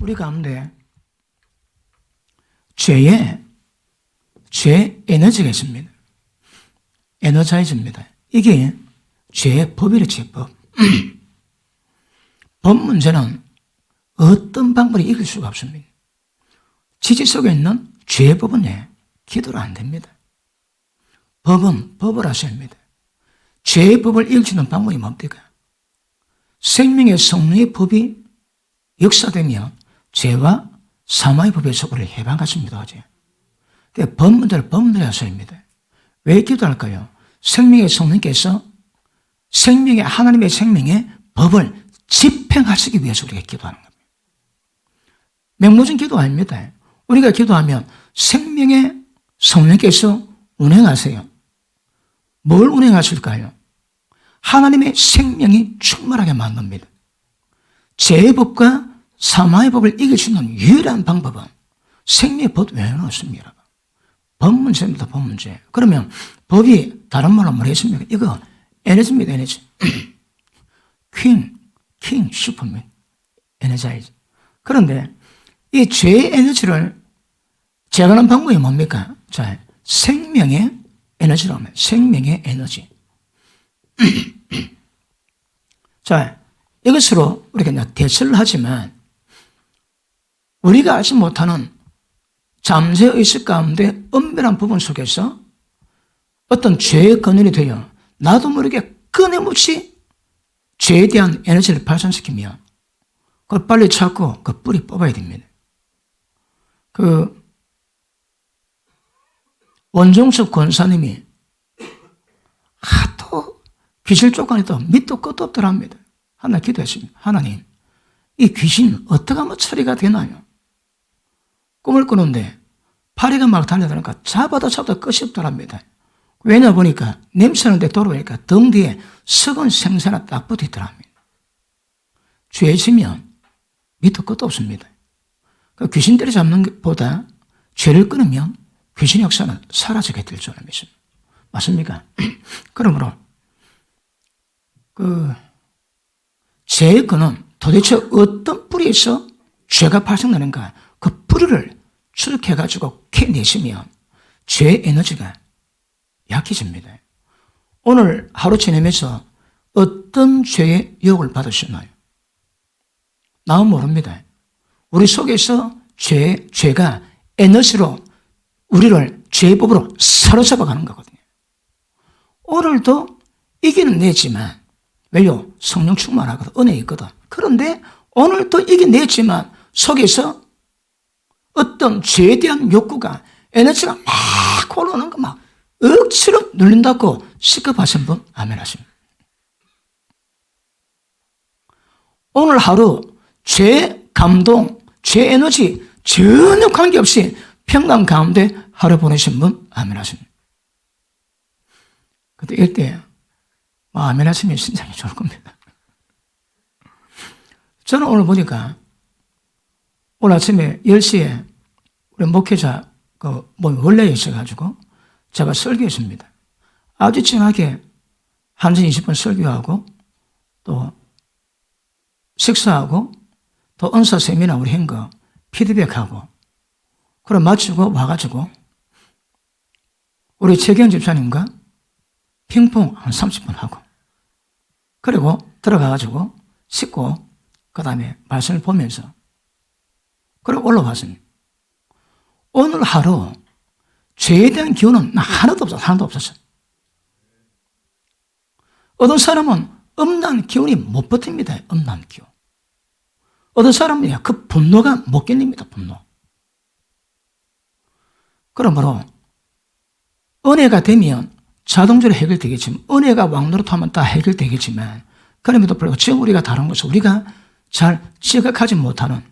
우리 가운데 죄 에너지가 있습니다. 에너자이즈입니다. 이게 죄의 법이래, 죄법. 법 문제는 어떤 방법이 이길 수가 없습니다. 지지 속에 있는 죄의 법은 기도로 안 됩니다. 법은 법을 하셔야 합니다. 죄의 법을 이길 수 있는 방법이 뭡니까? 생명의 성령의 법이 역사되면 죄와 사망의 법에서 우리를 해방하십니다. 어제. 법 문제를 법문대로 하셔야 합니다. 왜 기도할까요? 생명의 성령께서 하나님의 생명의 법을 집행하시기 위해서 우리가 기도하는 겁니다. 맹모진 기도 아닙니다. 우리가 기도하면 생명의 성령께서 운행하세요. 뭘 운행하실까요? 하나님의 생명이 충만하게 만듭니다. 죄의 법과 사망의 법을 이길 수 있는 유일한 방법은 생명의 법 외에는 없습니다. 법 문제입니다. 법 문제. 그러면 법이 다른 말로 뭐겠습니까? 이거 에너지입니다. 에너지. 킹, 슈퍼맨, 에너자이즈. 그런데 이 죄의 에너지를 제거하는 방법이 뭡니까? 자, 생명의 에너지라고 합니다. 생명의 에너지. 자, 이것으로 우리가 대처를 하지만 우리가 알지 못하는 잠재의식 가운데 은밀한 부분 속에서 어떤 죄의 근원이 되어 나도 모르게 끊임없이 죄에 대한 에너지를 발산시키면 그걸 빨리 찾고 그 뿌리 뽑아야 됩니다. 원종섭 권사님이 하도 귀신 쫓아내도 밑도 끝도 없더랍니다. 하나 기도했습니다. 하나님, 이 귀신 어떻게 하면 처리가 되나요? 꿈을 꾸는데 파리가 막 달려드니까 잡아도 끝이 없더랍니다. 왜냐 보니까 냄새나는데 돌아오니까 등 뒤에 썩은 생사가 딱 붙어있더랍니다. 죄 지면 밑도 끝도 없습니다. 귀신들이 잡는 것보다 죄를 끊으면 귀신 역사는 사라지게 될 줄을 믿습니다. 맞습니까? 그러므로 죄의 근원, 도대체 어떤 뿌리에서 죄가 발생하는가, 그 뿌리를 추적해가지고 캐내시면 죄의 에너지가 약해집니다. 오늘 하루 지내면서 어떤 죄의 유혹을 받으셨나요? 나는 모릅니다. 우리 속에서 죄가 에너지로 우리를 죄의 법으로 사로잡아가는 거거든요. 오늘도 이기는 내지만, 왜요? 성령 충만하거든. 은혜 있거든. 그런데 오늘도 이겨냈지만 속에서 어떤 죄에 대한 욕구가 에너지가 막 올라오는 거 막 억지로 눌린다고 시급하신 분 아멘 하십니다. 오늘 하루 죄 감동, 죄 에너지 전혀 관계없이 평강 가운데 하루 보내신 분 아멘 하십니다. 근데 이때 아멘 하시면 신장이 좋을 겁니다. 저는 오늘 오늘 아침에 10시에 우리 목회자 원래에 있어가지고 제가 설교했습니다. 아주 진하게 1시간 20분 설교하고 또 식사하고 또 은사 세미나 우리 한 거 피드백하고 그럼 마치고 와가지고 우리 최경 집사님과 핑퐁 한 30분 하고 그리고 들어가가지고 씻고 그 다음에 말씀을 보면서 그리고 올라왔습니다. 오늘 하루 죄에 대한 기운은 하나도 없었어요. 어떤 사람은 음란 기운이 못 버팁니다. 음란 기운. 어떤 사람은 그 분노가 못 견딥니다. 분노. 그러므로 은혜가 되면 자동적으로 해결되겠지만 은혜가 왕노릇하면 다 해결되겠지만 그럼에도 불구하고 지금 우리가 다른 것은 우리가 잘 지각하지 못하는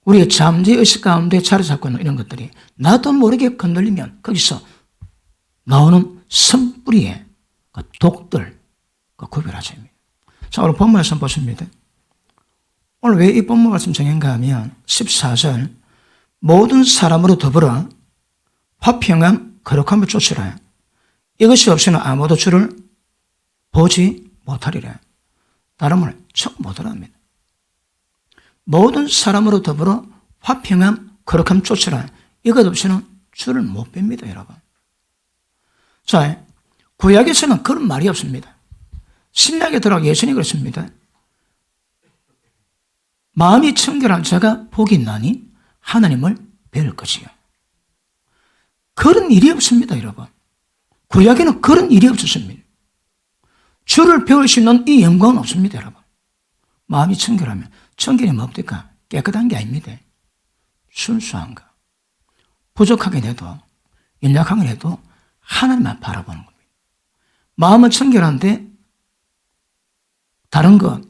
우리의 잠재의식 가운데 자리 잡고 있는 이런 것들이 나도 모르게 건들리면 거기서 나오는 선뿌리의 그 독들 구별하셔야 합니다. 자, 오늘 본문 말씀 보십니다. 오늘 왜 이 본문 말씀 정했는가 하면 14절 모든 사람으로 더불어 화평함 거룩함을 쫓으라. 이것이 없이는 아무도 주를 보지 못하리라. 다른 말은 척 못하랍니다. 모든 사람으로 더불어 화평함, 거룩함 쫓으라. 이것 없이는 주를 못 뵙니다, 여러분. 자, 구약에서는 그런 말이 없습니다. 신약에 들어가 예수님이 그렇습니다. 마음이 청결한 자가 복이 있나니 하나님을 뵐 것이요. 그런 일이 없습니다, 여러분. 구약에는 그런 일이 없었습니다. 주를 배울 수 있는 이 영광은 없습니다, 여러분. 마음이 청결하면, 청결이 뭡니까? 깨끗한 게 아닙니다. 순수한 거. 부족하게 돼도, 연약하게 해도 하나님만 바라보는 겁니다. 마음은 청결한데 다른 것,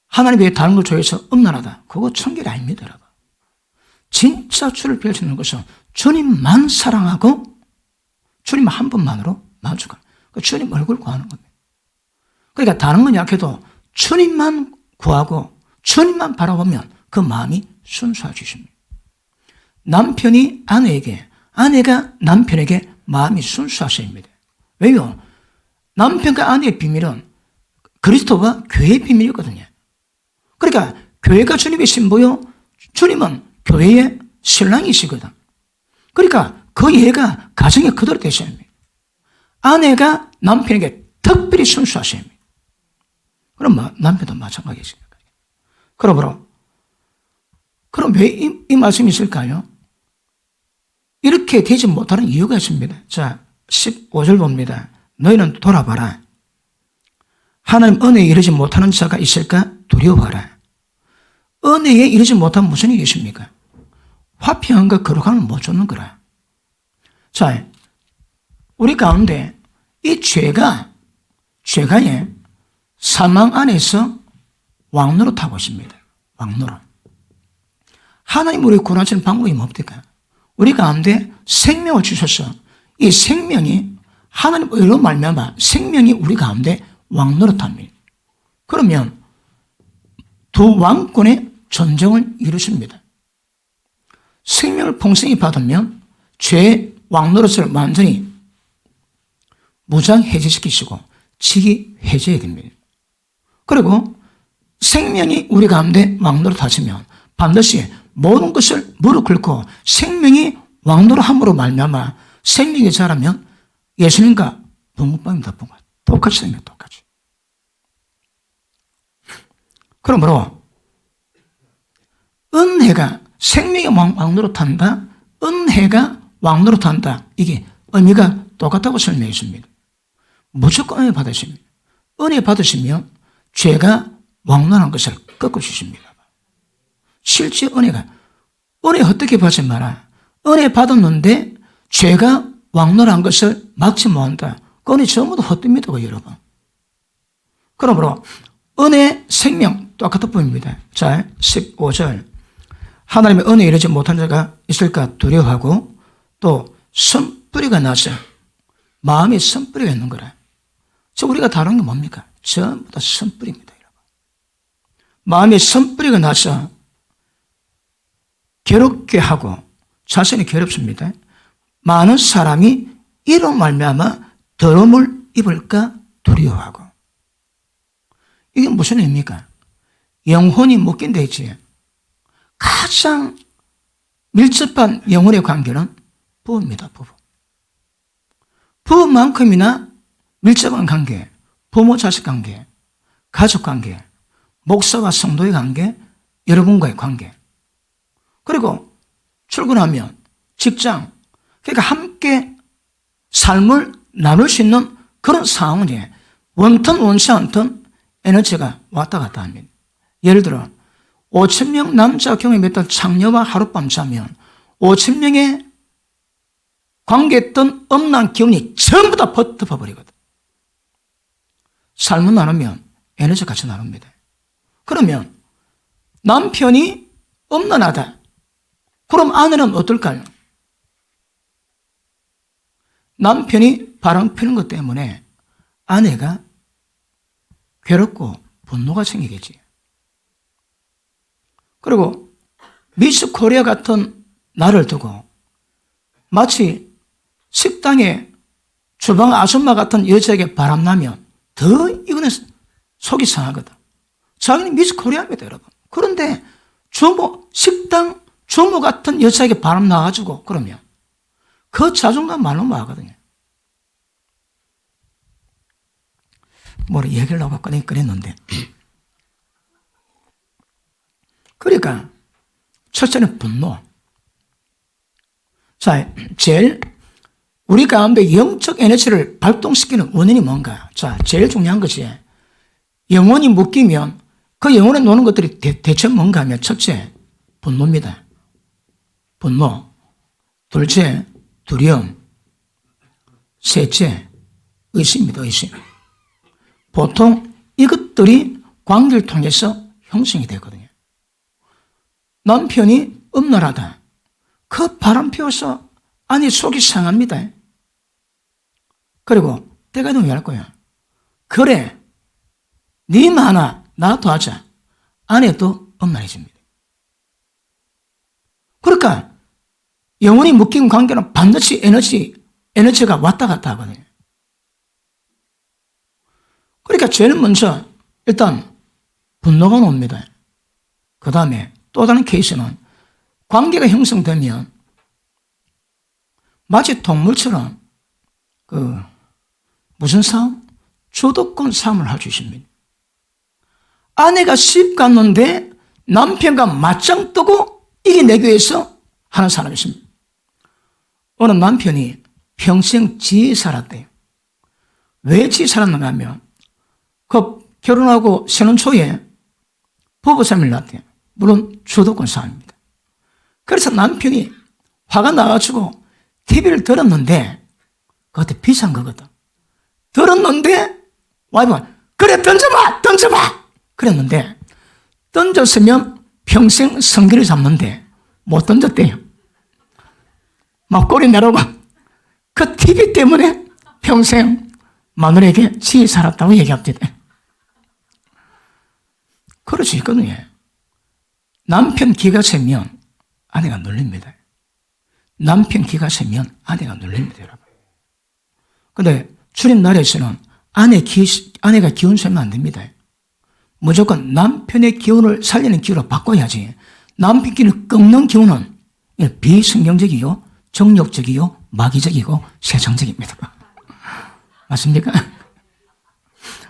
하나님 외에 다른 걸 좋아해서 음란하다. 그거 청결이 아닙니다, 여러분. 진짜 주를 배울 수 있는 것은 주님만 사랑하고 주님 한 분만으로 만족하는, 주님 얼굴 구하는 겁니다. 그러니까 다른 건 약해도 주님만 구하고 주님만 바라보면 그 마음이 순수해지십니다. 남편이 아내에게, 아내가 남편에게 마음이 순수하셔야 합니다. 왜요? 남편과 아내의 비밀은 그리스도와 교회의 비밀이거든요. 그러니까 교회가 주님의 신부요, 주님은 교회의 신랑이시거든. 그러니까 그 예가 가정에 그대로 되셔야 합니다. 아내가 남편에게 특별히 순수하셔야 합니다. 그럼 남편도 마찬가지입니다. 그러므로 그럼 왜 이 말씀이 있을까요? 이렇게 되지 못하는 이유가 있습니다. 자, 15절 봅니다. 너희는 돌아봐라. 하나님 은혜에 이르지 못하는 자가 있을까 두려워하라. 은혜에 이르지 못하면 무슨 일이 있습니까? 화평함과 거룩함을 못 쫓는 거라. 자, 우리 가운데 이 죄가 사망 안에서 왕노릇하고 있습니다. 왕노릇. 하나님 우리 구원하시는 방법이 뭡니까? 우리 가운데 생명을 주셔서 이 생명이 하나님 의로 말미암아 생명이 우리 가운데 왕노릇합니다. 그러면 두 왕권의 전쟁을 이루십니다. 생명을 풍성히 받으면 죄의 왕노릇을 완전히 무장해제시키시고 직이 해제해야 됩니다. 그리고 생명이 우리 가운데 왕노릇하시면 반드시 모든 것을 무릎 꿇고 생명이 왕노릇함으로 말미암아 생명이 자라면 예수님과 붕어빵입니다. 똑같이 생겨요. 똑같이. 그러므로 은혜가 생명이 왕노릇한다, 은혜가 왕노릇한다, 이게 의미가 똑같다고 설명해 있습니다. 무조건 은혜 받으십니다. 은혜 받으시면 죄가 왕노릇한 것을 꺾어주십니다. 실제 은혜 어떻게 받지 마라. 은혜 받았는데 죄가 왕노릇한 것을 막지 못한다. 그 은혜 전부 다 헛됩니다, 여러분. 그러므로 은혜, 생명 똑같아 보입니다. 자, 15절. 하나님의 은혜에 이르지 못한 자가 있을까 두려워하고 또 선뿌리가 나서 마음에 선뿌리가 있는 거라. 저 우리가 다른 게 뭡니까? 전부 다 선뿌리입니다, 여러분. 마음에 선뿌리가 나서 괴롭게 하고 자신이 괴롭습니다. 많은 사람이 이로 말미암아 더러움을 입을까 두려워하고. 이게 무슨 의미입니까? 영혼이 묶인 데 있지. 가장 밀접한 영혼의 관계는 부부입니다. 부부. 부부만큼이나 밀접한 관계, 부모 자식 관계, 가족 관계, 목사와 성도의 관계, 여러분과의 관계, 그리고 출근하면 직장, 그러니까 함께 삶을 나눌 수 있는 그런 상황이 원턴 원치 않던 에너지가 왔다 갔다 합니다. 예를 들어 5,000명 남자 경험했던 창녀와 하룻밤 자면 5,000명의 관계했던 엄난 기운이 전부 다 덮어버리거든. 삶을 나누면 에너지 같이 나눕니다. 그러면 남편이 엄난하다. 그럼 아내는 어떨까요? 남편이 바람 피는 것 때문에 아내가 괴롭고 분노가 생기겠지. 그리고 미스 코리아 같은 나를 두고 마치 식당에 주방 아줌마 같은 여자에게 바람나면 더 이거는 속이 상하거든. 자기는 미스 코리아입니다, 여러분. 그런데 식당 주모 같은 여자에게 바람 나가지고 그러면 그 자존감 말로 뭐하거든요. 뭐를 얘기를 하고 그랬는데 그러니까 첫째는 분노. 자, 제일 우리 가운데 영적 에너지를 발동시키는 원인이 뭔가? 자, 제일 중요한 것이 영혼이 묶이면 그 영혼에 노는 것들이 대체 뭔가 하면 첫째, 분노입니다. 분노. 둘째, 두려움. 셋째, 의심입니다. 의심. 보통 이것들이 관계를 통해서 형성이 되거든요. 남편이 음란하다. 그 바람 피워서 아니 속이 상합니다. 그리고 때가 되면 왜 할 거야? 그래, 님 하나 나도 하자. 아내도 음란해집니다. 그러니까 영혼이 묶인 관계는 반드시 에너지가 왔다 갔다 하거든요. 그러니까 제일 먼저 일단 분노가 옵니다. 그 다음에 또 다른 케이스는 관계가 형성되면 마치 동물처럼 무슨 싸움? 주도권 싸움을 할 수 있습니다. 아내가 시집 갔는데 남편과 맞짱 뜨고 이겨내기 위해서 하는 사람이 있습니다. 어느 남편이 평생 지에 살았대요. 왜 지에 살았는가 하면 결혼하고 신혼 초에 부부싸움을 났대요. 물론 주도권 싸움입니다. 그래서 남편이 화가 나가지고 TV를 들었는데 그것도 비싼 거거든. 들었는데 와이프가 그래 던져봐 그랬는데 던졌으면 평생 성기를 잡는데 못 던졌대요. 막 꼬리 내려고 그 TV 때문에 평생 마누라에게 지혜 살았다고 얘기합니다. 그럴 수 있거든요. 남편 기가 세면 아내가 눌립니다. 남편 기가 세면 아내가 눌립니다, 여러분. 근데 주님 나라에서는 아내가 기운 세면 안 됩니다. 무조건 남편의 기운을 살리는 기운으로 바꿔야지. 남편 기운을 꺾는 기운은 비성경적이요, 정욕적이요, 마귀적이고 세상적입니다. 맞습니까?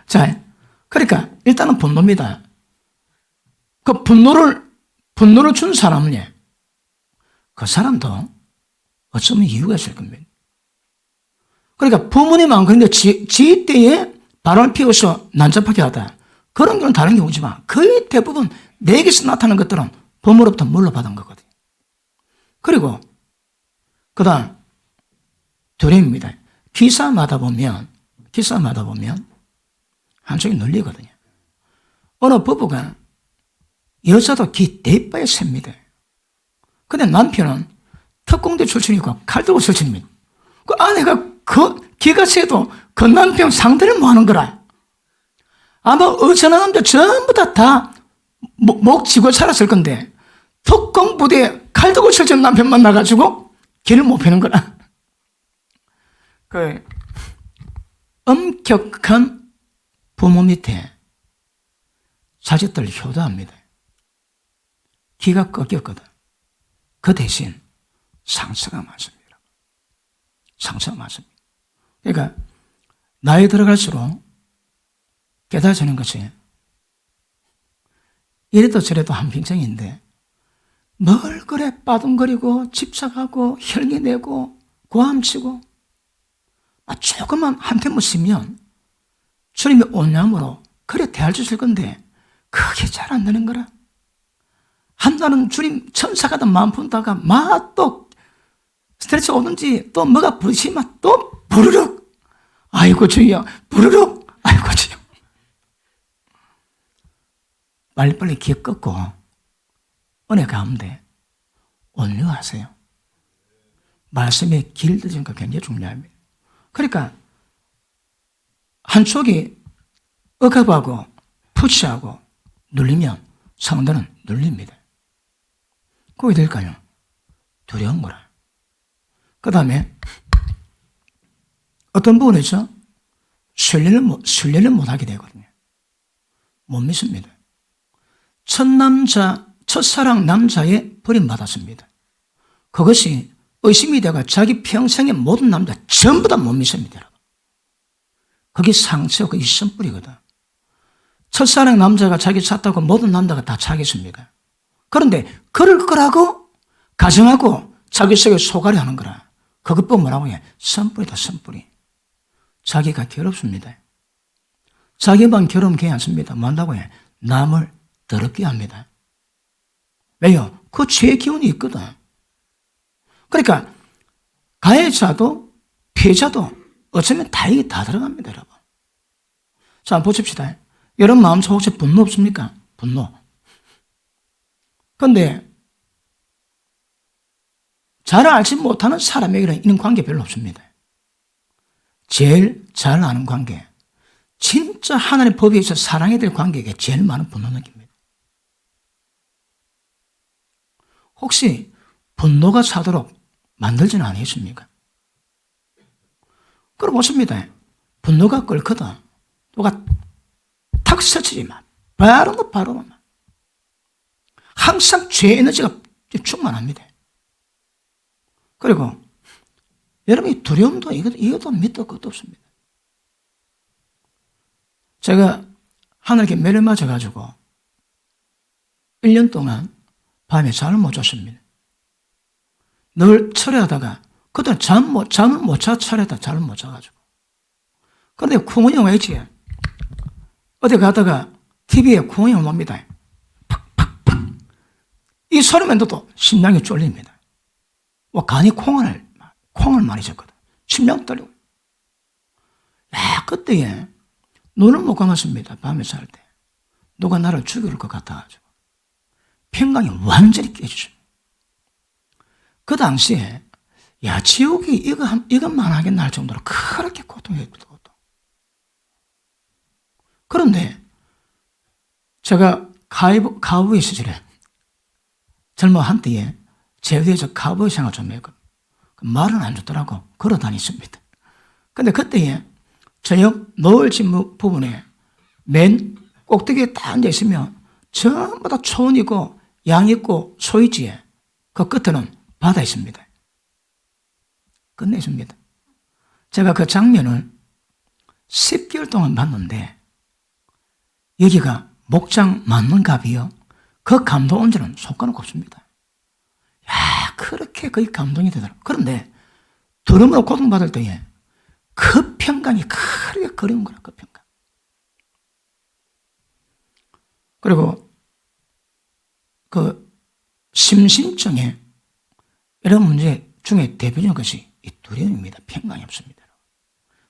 자, 그러니까 일단은 분노입니다. 그 분노를 준 사람은요, 그 사람도 어쩌면 이유가 있을 겁니다. 그러니까 부모님은 그런데 지 때에 바람을 피워서 난잡하게 하다. 그런 경우는 다른 경우지만 거의 대부분 내게서 나타나는 것들은 부모로부터 물려받은 거거든요. 그리고 그 다음 두려움입니다. 기사마다 보면 한쪽이 눌리거든요. 어느 부부가 여자도 기 대빠에 셉니다. 근데 남편은 특공대 출신이고 칼 들고 출신입니다. 그 아내가 기가 세도 그 남편 상대를 뭐 하는 거라. 아마 어쩌나 남자 전부 다 목 쥐고 살았을 건데 특공부대에 칼 들고 출신 남편 만나가지고 길을 못 펴는 거라. 그 엄격한 부모 밑에 자식들 효도합니다. 기가 꺾였거든. 그 대신 상처가 많습니다. 상처가 많습니다. 그러니까 나이 들어갈수록 깨달아지는 것이 이래도 저래도 한평생인데 뭘 그래 빠둥거리고 집착하고 혈기내고 고함치고 조금만 한템 묻으면 주님의 온양으로 그래 대할 수 있을 건데 그게 잘 안 되는 거라. 한날은 주님 천사가다 마음 푼다가 또 스트레스 오든지 또 뭐가 부딪히면 또 부르륵 아이고 주여 부르륵 아이고 주여. 빨리빨리 귀 꺾고 은혜 가운데 온유하세요. 말씀에 길들이는 거 굉장히 중요합니다. 그러니까 한쪽이 억압하고 푸시하고 눌리면 상대는 눌립니다. 그게 될까요? 두려운 거라. 그 다음에 어떤 부분에서 신뢰를 못하게 되거든요. 못 믿습니다. 첫사랑 남자에 버림받았습니다. 그것이 의심이 되고 자기 평생의 모든 남자 전부 다 못 믿습니다. 여러분. 그게 상처, 그게 선뿌리거든. 첫사랑 남자가 자기 찾다고 모든 남자가 다 차겠습니까? 그런데 그럴 거라고 가정하고 자기 속에 소갈이 하는 거라. 그것도 뭐라고 해? 선뿌리다, 선뿌리. 자기가 괴롭습니다. 자기만 괴로우면 괜찮습니다. 뭐 한다고 해? 남을 더럽게 합니다. 왜요? 그 죄의 기운이 있거든. 그러니까 가해자도 피해자도 어쩌면 다 이게 다 들어갑니다, 여러분. 자, 한번 보십시다. 여러분 마음속에 혹시 분노 없습니까? 분노. 그런데 잘 알지 못하는 사람에게는 이런 관계 별로 없습니다. 제일 잘 아는 관계, 진짜 하나님의 법에 있어 사랑해야 될 관계에게 제일 많은 분노 느낍니다. 혹시 분노가 차도록 만들지는 않으셨습니까? 그럼 보십니다. 분노가 끓거든. 누가 탁 스치지만 바로 항상 죄 에너지가 충만합니다. 그리고 여러분이 두려움도 이것도 밑도 끝도 없습니다. 제가 하늘께 매를 맞아가지고 1년 동안 밤에 잠을 못 잤습니다. 늘 철회하다가 그때 잠을 못 자 철회하다 잠을 못 자가지고. 그런데 쿵은 영화 있지. 어디 가다가 TV에 쿵은 영화 봅니다. 팍팍팍. 이 소리만 듣도 심장이 쫄립니다. 간이 콩을 많이 졌거든. 심장 떨리고. 그때에 눈을 못 감았습니다. 밤에 잘 때. 누가 나를 죽일 것 같아가지고. 평강이 완전히 깨졌습니다. 그 당시에 지옥이 이것만 하겠나 할 정도로 그렇게 고통했거든. 그런데 제가 가우보이 시절에 젊어 한때에 제주에서 가우보이 생활 좀 했거든요. 말은 안 좋더라고. 걸어 다녔습니다. 근데 그때에 저녁 노을 진 부분에 맨 꼭대기에 딱 앉아있으면 전부 다 초원이고 양 있고 소 있지. 그 끝에는 바다 있습니다. 끝내줍니다. 제가 그 장면을 10개월 동안 봤는데 여기가 목장 맞는 값이요. 그 감동 온전은 속가는 없습니다. 그렇게 거의 감동이 되더라고요. 그런데 두려움으로 고통받을 때에 그 평강이 크게 그리운 거라, 그 평강. 그리고 그 심신증에 이런 문제 중에 대표적인 것이 이 두려움입니다. 평강이 없습니다.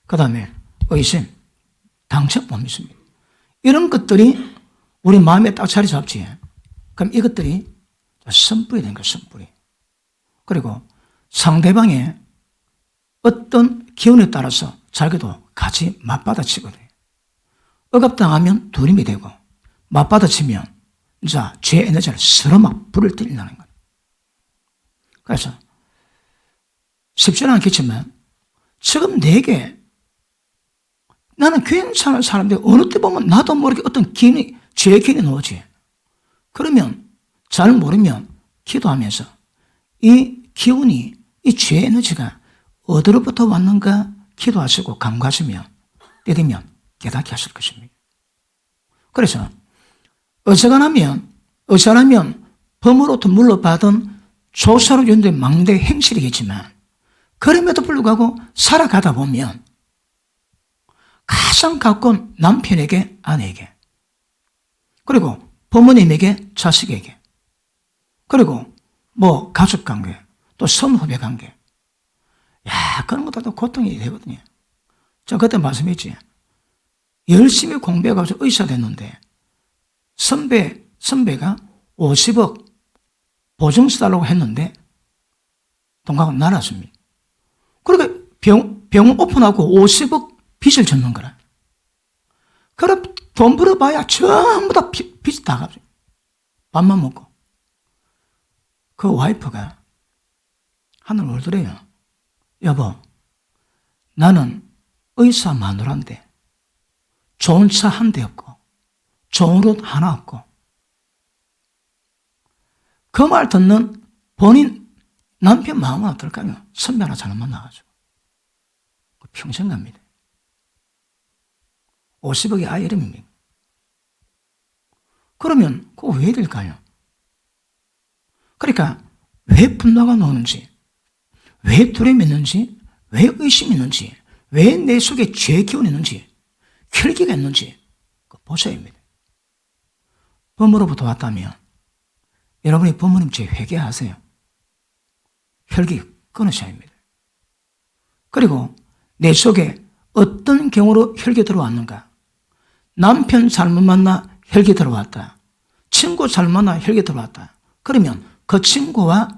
그 다음에 의심, 당책 못 믿습니다. 이런 것들이 우리 마음에 딱 자리 잡지. 그럼 이것들이 선뿌리 된 거예요, 선뿌리. 그리고 상대방의 어떤 기운에 따라서 자기도 같이 맞받아치거든요. 억압당하면 두림이 되고, 맞받아치면 죄 에너지를 서로 막 불을 떼린다는 거예요. 그래서 쉽지는 않겠지만 지금 내게 나는 괜찮은 사람인데 어느 때 보면 나도 모르게 어떤 기운이, 죄의 기운이 나오지. 그러면 잘 모르면 기도하면서 이 기운이, 이 죄의 에너지가 어디로부터 왔는가 기도하시고 간구하시면 때되면 깨닫게 하실 것입니다. 그래서 어지간하면 범으로부터 물러받은 조사로 연된 망대 행실이겠지만 그럼에도 불구하고 살아가다 보면 가장 가까운 남편에게, 아내에게, 그리고 부모님에게, 자식에게, 그리고 가족관계, 또 선후배 관계, 그런 것들도 고통이 되거든요. 저 그때 말씀했지. 열심히 공부해가지고 의사 됐는데 선배가 50억 보증 써달라고 했는데 돈가고 날았습니다. 그러니까 병원 오픈하고 50억 빚을 졌는 거라. 그럼 돈 벌어봐야 전부 다 빚이 다 갚아요. 밥만 먹고. 그 와이프가 하늘 울더래요. 여보, 나는 의사 마누라인데 좋은 차 한 대 없고 좋은 옷 하나 없고 그 말 듣는 본인 남편 마음은 어떨까요? 선배 하나 잘못 만나가지고 평생 갑니다. 50억의 아이 이름입니다. 그러면 그거 왜 될까요? 그러니까 왜 분노가 나오는지, 왜 두려움이 있는지, 왜 의심이 있는지, 왜 내 속에 죄의 기운이 있는지, 혈기가 있는지 보셔야 합니다. 부모로부터 왔다면 여러분이 부모님 죄 회개하세요. 혈기 끊으셔야 합니다. 그리고 내 속에 어떤 경우로 혈기 들어왔는가? 남편 잘못 만나 혈기 들어왔다. 친구 잘못 만나 혈기 들어왔다. 그러면 그 친구와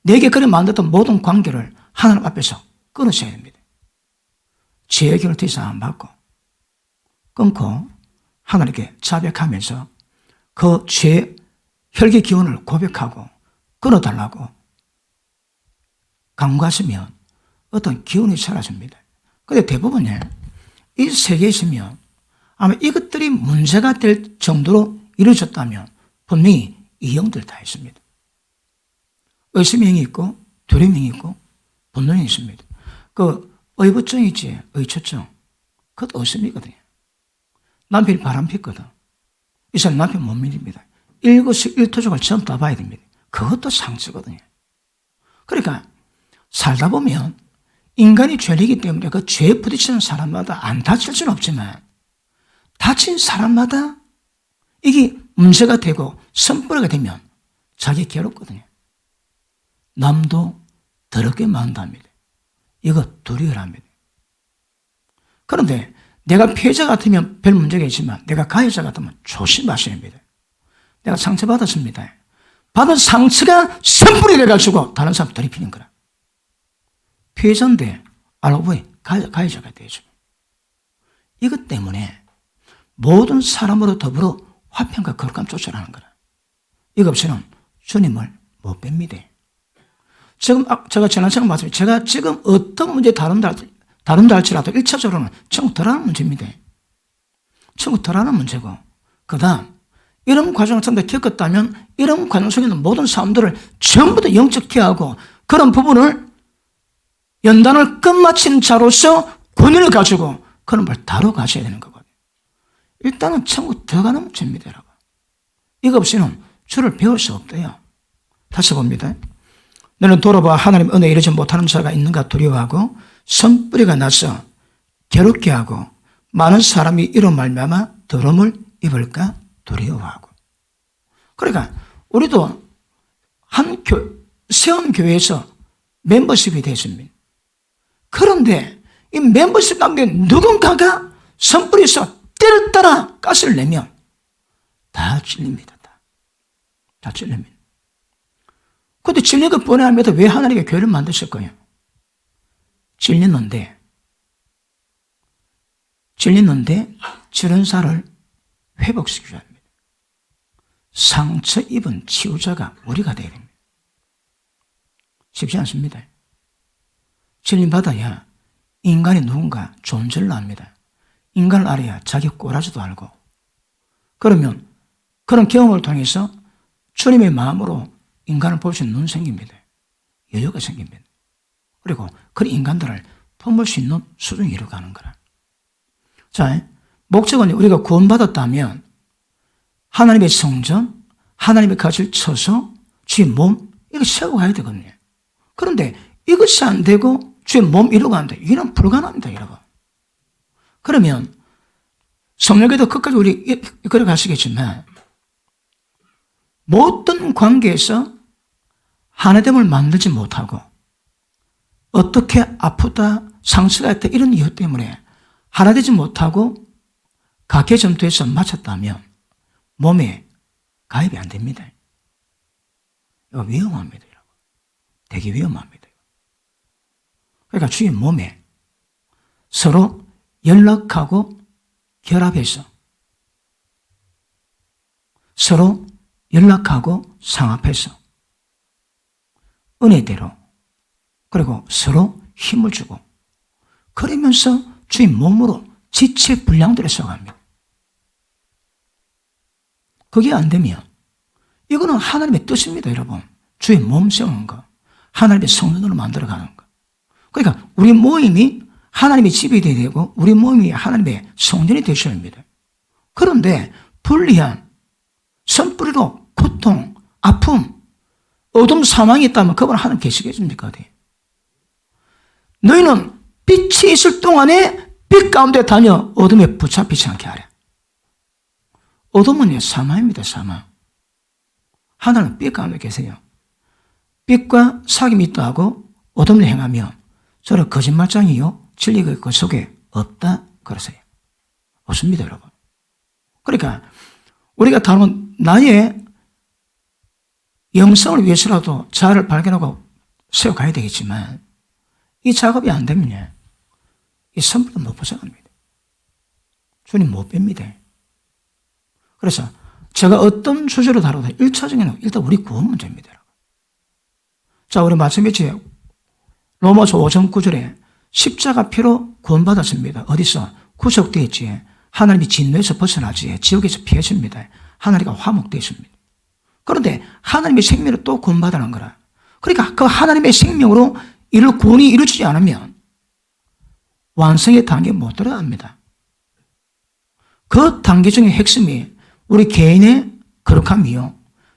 내게 그래 만들었던 모든 관계를 하나님 앞에서 끊으셔야 됩니다. 죄의 기운을 더 이상 안 받고 끊고 하나님께 자백하면서 그 죄, 혈기 기운을 고백하고 끊어달라고 간구하시면 어떤 기운이 사라집니다. 근데 대부분이 이 세계에 있으면 아마 이것들이 문제가 될 정도로 이루어졌다면 분명히 이 영들 다 있습니다. 의심의 영이 있고 두려움이 있고 분노이 있습니다. 그 의부증이 있지, 의처증. 그것도 의심이거든요. 남편이 바람폈거든. 이 사람 남편 못 믿습니다. 일거수일투족을 전부 다 봐야 됩니다. 그것도 상처거든요. 그러니까 살다 보면 인간이 죄이기 때문에 그 죄에 부딪히는 사람마다 안 다칠 수는 없지만 다친 사람마다 이게 문제가 되고 선뿌리가 되면 자기 괴롭거든요. 남도 더럽게 만답니다. 이거 두려워합니다. 그런데 내가 피해자 같으면 별 문제가 있지만 내가 가해자 같으면 조심하셔야 합니다. 내가 상처받았습니다. 받은 상처가 선뿌리 돼가지고 다른 사람 더럽히는 거라. 피해자인데 알고 보니 가해자가 되죠. 이것 때문에 모든 사람으로 더불어 화평과 거룩함 쫓아가는 거라. 이거 없이는 주님을 못 뵙니다. 지금 제가 지난 시간 말씀드린 제가 지금 어떤 문제 다룬다 할지라도 1차적으로는 천국 들어가는 문제입니다. 천국 들어가는 문제고 그 다음 이런 과정을 전부 다 겪었다면 이런 과정 속에 있는 모든 사람들을 전부 다 영적케 하고 그런 부분을 연단을 끝마친 자로서 권위를 가지고 그런 걸 다뤄가셔야 되는 거거든요. 일단은 천국 들어가는 문제입니다, 여러분. 이거 없이는 주를 배울 수 없대요. 다시 봅니다. 너는 돌아봐 하나님 은혜에 이르지 못하는 자가 있는가 두려워하고 선뿌리가 나서 괴롭게 하고 많은 사람이 이로 말미암아 더러움을 입을까 두려워하고. 그러니까 우리도 세운 교회에서 멤버십이 됐습니다. 그런데 이 멤버십 가운데 누군가가 선뿌리에서 때를 따라 가스를 내면 다 찔립니다. 다 찔립니다. 그런데 찔린 것 뻔히 알면서 왜 하나님이 교회를 만드셨어요? 찔렸는데 찔린 살을 회복시켜야 합니다. 상처 입은 치유자가 우리가 되어야 됩니다. 쉽지 않습니다. 찔림받아야 인간이 누군가 존재를 압니다. 인간을 알아야 자기 꼬라지도 알고 그러면 그런 경험을 통해서 주님의 마음으로 인간을 볼 수 있는 눈 생깁니다. 여유가 생깁니다. 그리고 그 인간들을 품을 수 있는 수준에 이르가는 거라. 자, 목적은 우리가 구원받았다면 하나님의 성전, 하나님의 가지를 쳐서 주의 몸, 이거 세우고 가야 되거든요. 그런데 이것이 안 되고 주의 몸 이루고 안 돼. 이건 불가능합니다, 여러분. 그러면 성령께도 끝까지 우리 이끌어 가시겠지만 모든 관계에서 하나됨을 만들지 못하고 어떻게 아프다, 상처가 있다 이런 이유 때문에 하나되지 못하고 각계 전투에서 맞췄다면 몸에 가입이 안 됩니다. 이거 위험합니다, 여러분. 되게 위험합니다. 그러니까 주의 몸에 서로 연락하고 결합해서 서로 연락하고 상합해서 은혜대로 그리고 서로 힘을 주고 그러면서 주의 몸으로 지체 분량들을 써갑니다. 그게 안 되면 이거는 하나님의 뜻입니다, 여러분. 주의 몸 세우는 거. 하나님의 성전으로 만들어가는 거. 그러니까 우리 모임이 하나님의 집이 되어야 되고 우리 모임이 하나님의 성전이 되셔야 합니다. 그런데 불리한 선뿌리로 고통, 아픔, 어둠 사망이 있다면 그분 하나님 계시겠습니까? 너희는 빛이 있을 동안에 빛 가운데 다녀 어둠에 붙잡히지 않게 하라. 어둠은 사망입니다. 사망. 하나님은 빛 가운데 계세요. 빛과 사귐이 있다 하고 어둠을 행하며 저는 거짓말장이요 진리가 그 속에 없다 그러세요. 없습니다, 여러분. 그러니까 우리가 다루는 나의 영성을 위해서라도 자아를 발견하고 세워가야 되겠지만 이 작업이 안 되면 이 선물도 못 벗어납니다. 주님 못 뺍니다. 그래서 제가 어떤 주제로 다루다 1차적인 일단 우리 구원 문제입니다. 자, 우리 마찬가지 로마서 5장 9절에 십자가 피로 구원받았습니다. 어디서? 구속되어 있지. 하나님이 진노에서 벗어나지. 지옥에서 피해집니다. 하나님과 화목되어 있습니다. 그런데 하나님의 생명을 또 구원받아는 거라. 그러니까 그 하나님의 생명으로 구원이 이루어지지 않으면 완성의 단계에 못 들어갑니다. 그 단계 중의 핵심이 우리 개인의 거룩함이요.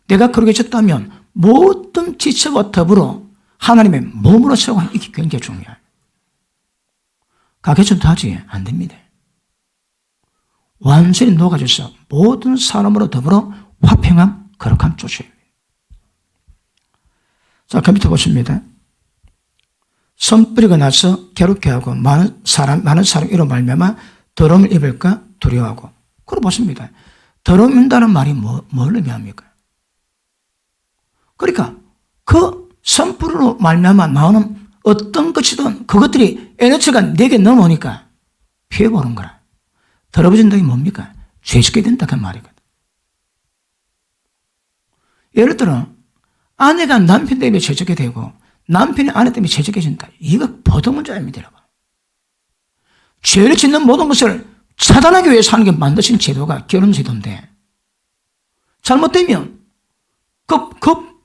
내가 거룩해졌다면 모든 지체와 더불어 하나님의 몸으로 세워가는 이게 굉장히 중요해요. 가게전도 하지 안 됩니다. 완전히 녹아져서 모든 사람으로 더불어 화평함, 거룩함 쫓아야 합니다. 자, 컴퓨터 보십니다. 선뿌리가 나서 괴롭게 하고 많은 사람 이로 말미암아 더러움을 입을까 두려워하고. 그걸 보십니다. 더러움이라는 말이 뭘 의미합니까? 그러니까 그 선뿌리로 말미암아 나오는 어떤 것이든 그것들이 에너지가 내게 넘어오니까 피해보는 거라. 더러워진다는 게 뭡니까? 죄짓게 된다 그 말이거든. 예를 들어 아내가 남편 때문에 죄짓게 되고 남편이 아내 때문에 죄짓게진다. 이거 보통 문제입니다, 여러분. 죄를 짓는 모든 것을 차단하기 위해서 하는 게 만드신 제도가 결혼제도인데 잘못되면 그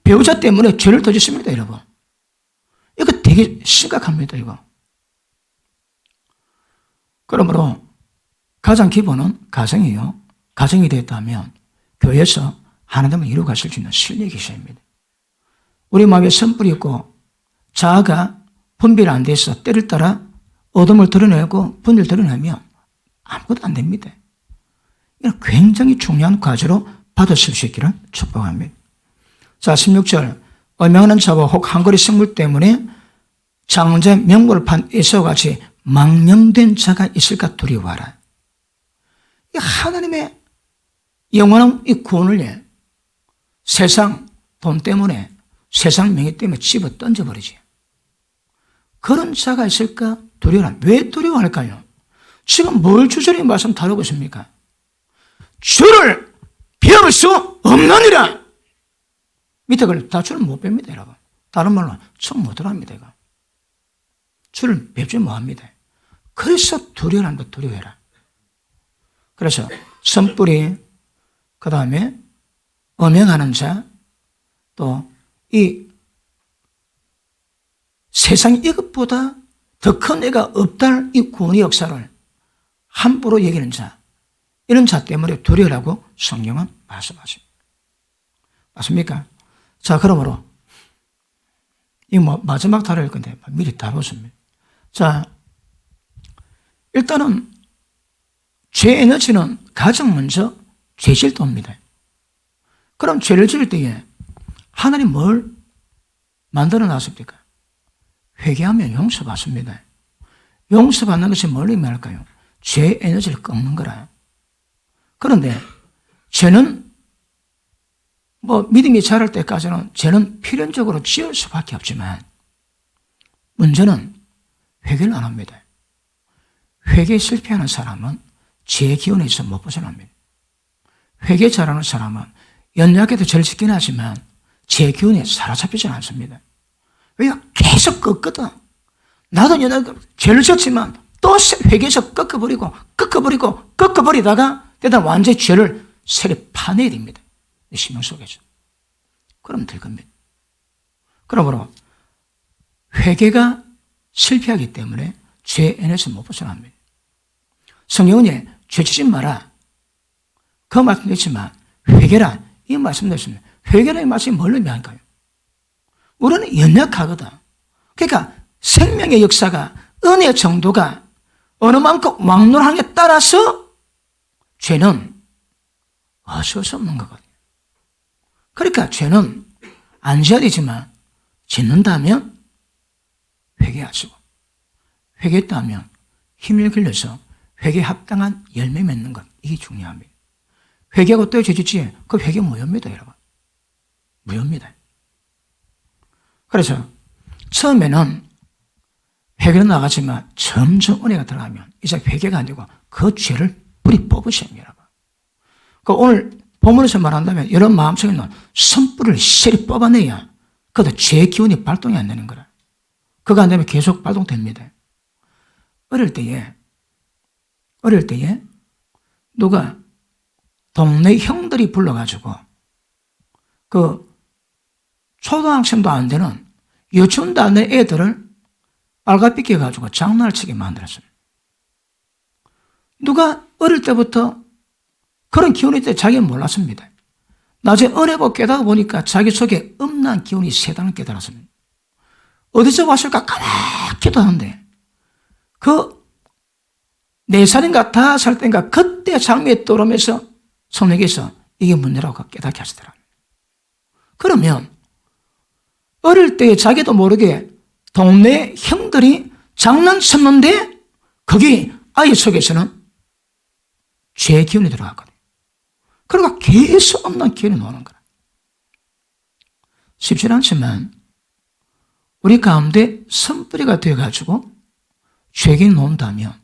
배우자 때문에 죄를 더 짓습니다, 여러분. 이거 되게 심각합니다, 이거. 그러므로 가장 기본은 가정이요. 가정이 됐다면 교회에서 하나님을 이루어가실 수 있는 실력이 있어야 합니다. 우리 마음에 선불이 있고 자아가 분별이 안 돼서 때를 따라 어둠을 드러내고 분을 드러내면 아무것도 안 됩니다. 이건 굉장히 중요한 과제로 받으실 수 있기를 축복합니다. 자, 16절. 음행하는 자와 혹 한거리 생물 때문에 장자의 명물을 판 에서와 같이 망령된 자가 있을까 두려워하라. 이 하나님의 영원한 이 구원을 세상 돈 때문에 세상 명예 때문에 집어 던져버리지. 그런 자가 있을까 두려워하라. 왜 두려워할까요? 지금 뭘 주저리 말씀 다루고 있습니까? 주를 배울 수 없느니라. 밑에 걸 다 주를 못 뺍니다, 여러분. 다른 말로 청 못 들어갑니다, 이거. 주를 뵙지 못합니다. 그래서 두려워한다, 두려워해라. 그래서 선뿌리, 그 다음에 음행하는 자, 또 이 세상 이것보다 더 큰 애가 없다는 이 구원의 역사를 함부로 얘기하는 자, 이런 자 때문에 두려워라고 성경은 말씀하십니다. 맞습니까? 자, 그러므로 이 마지막 다룰 건데 미리 다뤘습니다. 자, 일단은 죄 에너지는 가장 먼저 죄질도입니다. 그럼 죄를 지을 때에 하나님 뭘 만들어 놨습니까? 회개하면 용서받습니다. 용서받는 것이 뭘 의미할까요? 죄의 에너지를 꺾는 거라. 그런데 죄는 믿음이 자랄 때까지는 죄는 필연적으로 지을 수밖에 없지만 문제는 회개를 안 합니다. 회개에 실패하는 사람은 죄의 기운에서 못 벗어납니다. 회개 잘하는 사람은 연약해도 죄를 짓긴 하지만 죄의 기운에 사로잡히지 않습니다. 왜요? 계속 꺾거든. 나도 연약해도 죄를 졌지만 또 회개에서 꺾어버리다가 대단 완전히 죄를 세례 파내야 됩니다. 이 심령 속에서. 그럼 될 겁니다. 그러므로 회개가 실패하기 때문에 죄에서 못 벗어납니다. 성경은 죄짓지 마라. 그 말씀드렸지만 회개라 이 말씀드렸습니다. 회개라는 말씀이 뭘 의미할까요? 우리는 연약하거든. 그러니까 생명의 역사가 은혜의 정도가 어느 만큼 왕노하느냐에 따라서 죄는 어쩔 수 없는 거거든요. 그러니까 죄는 안 지어야 되지만 짓는다면 회개하시고 회개했다면 힘을 길러서 회개에 합당한 열매 맺는 것 이게 중요합니다. 회개하고 또 죄짓지 그 회개 무효입니다 여러분. 무효입니다. 그래서 처음에는 회개는 나가지만 점점 은혜가 들어가면 이제 회개가 아니고 그 죄를 뿌리 뽑으셔야 합니다. 그 오늘 본문에서 말한다면 여러분 마음속에 있는 선불을 실이 뽑아내야 그것도 죄의 기운이 발동이 안 되는 거라. 그거 안 되면 계속 발동됩니다. 어릴 때에 누가 동네 형들이 불러가지고 그 초등학생도 안 되는 유치원도 안 되는 애들을 빨가삐끼 가지고 장난을 치게 만들었습니다. 누가 어릴 때부터 그런 기운이 있을 때 자기는 몰랐습니다. 나중에 은혜 보고 깨닫다 보니까 자기 속에 음란 기운이 세다는 깨달았습니다. 어디서 왔을까 까맣기도 하는데 그 4살인가 5살 때인가 그때 장미에 떠오르면서 성령께서 이게 문제라고 깨닫게 하시더라고요. 그러면 어릴 때 자기도 모르게 동네 형들이 장난쳤는데 거기 아이 속에서는 죄의 기운이 들어갔거든요. 그러니까 계속 없는 기운이 나오는 거라. 쉽지 않지만 우리 가운데 선뿌리가 되어가지고 죄가 놓는다면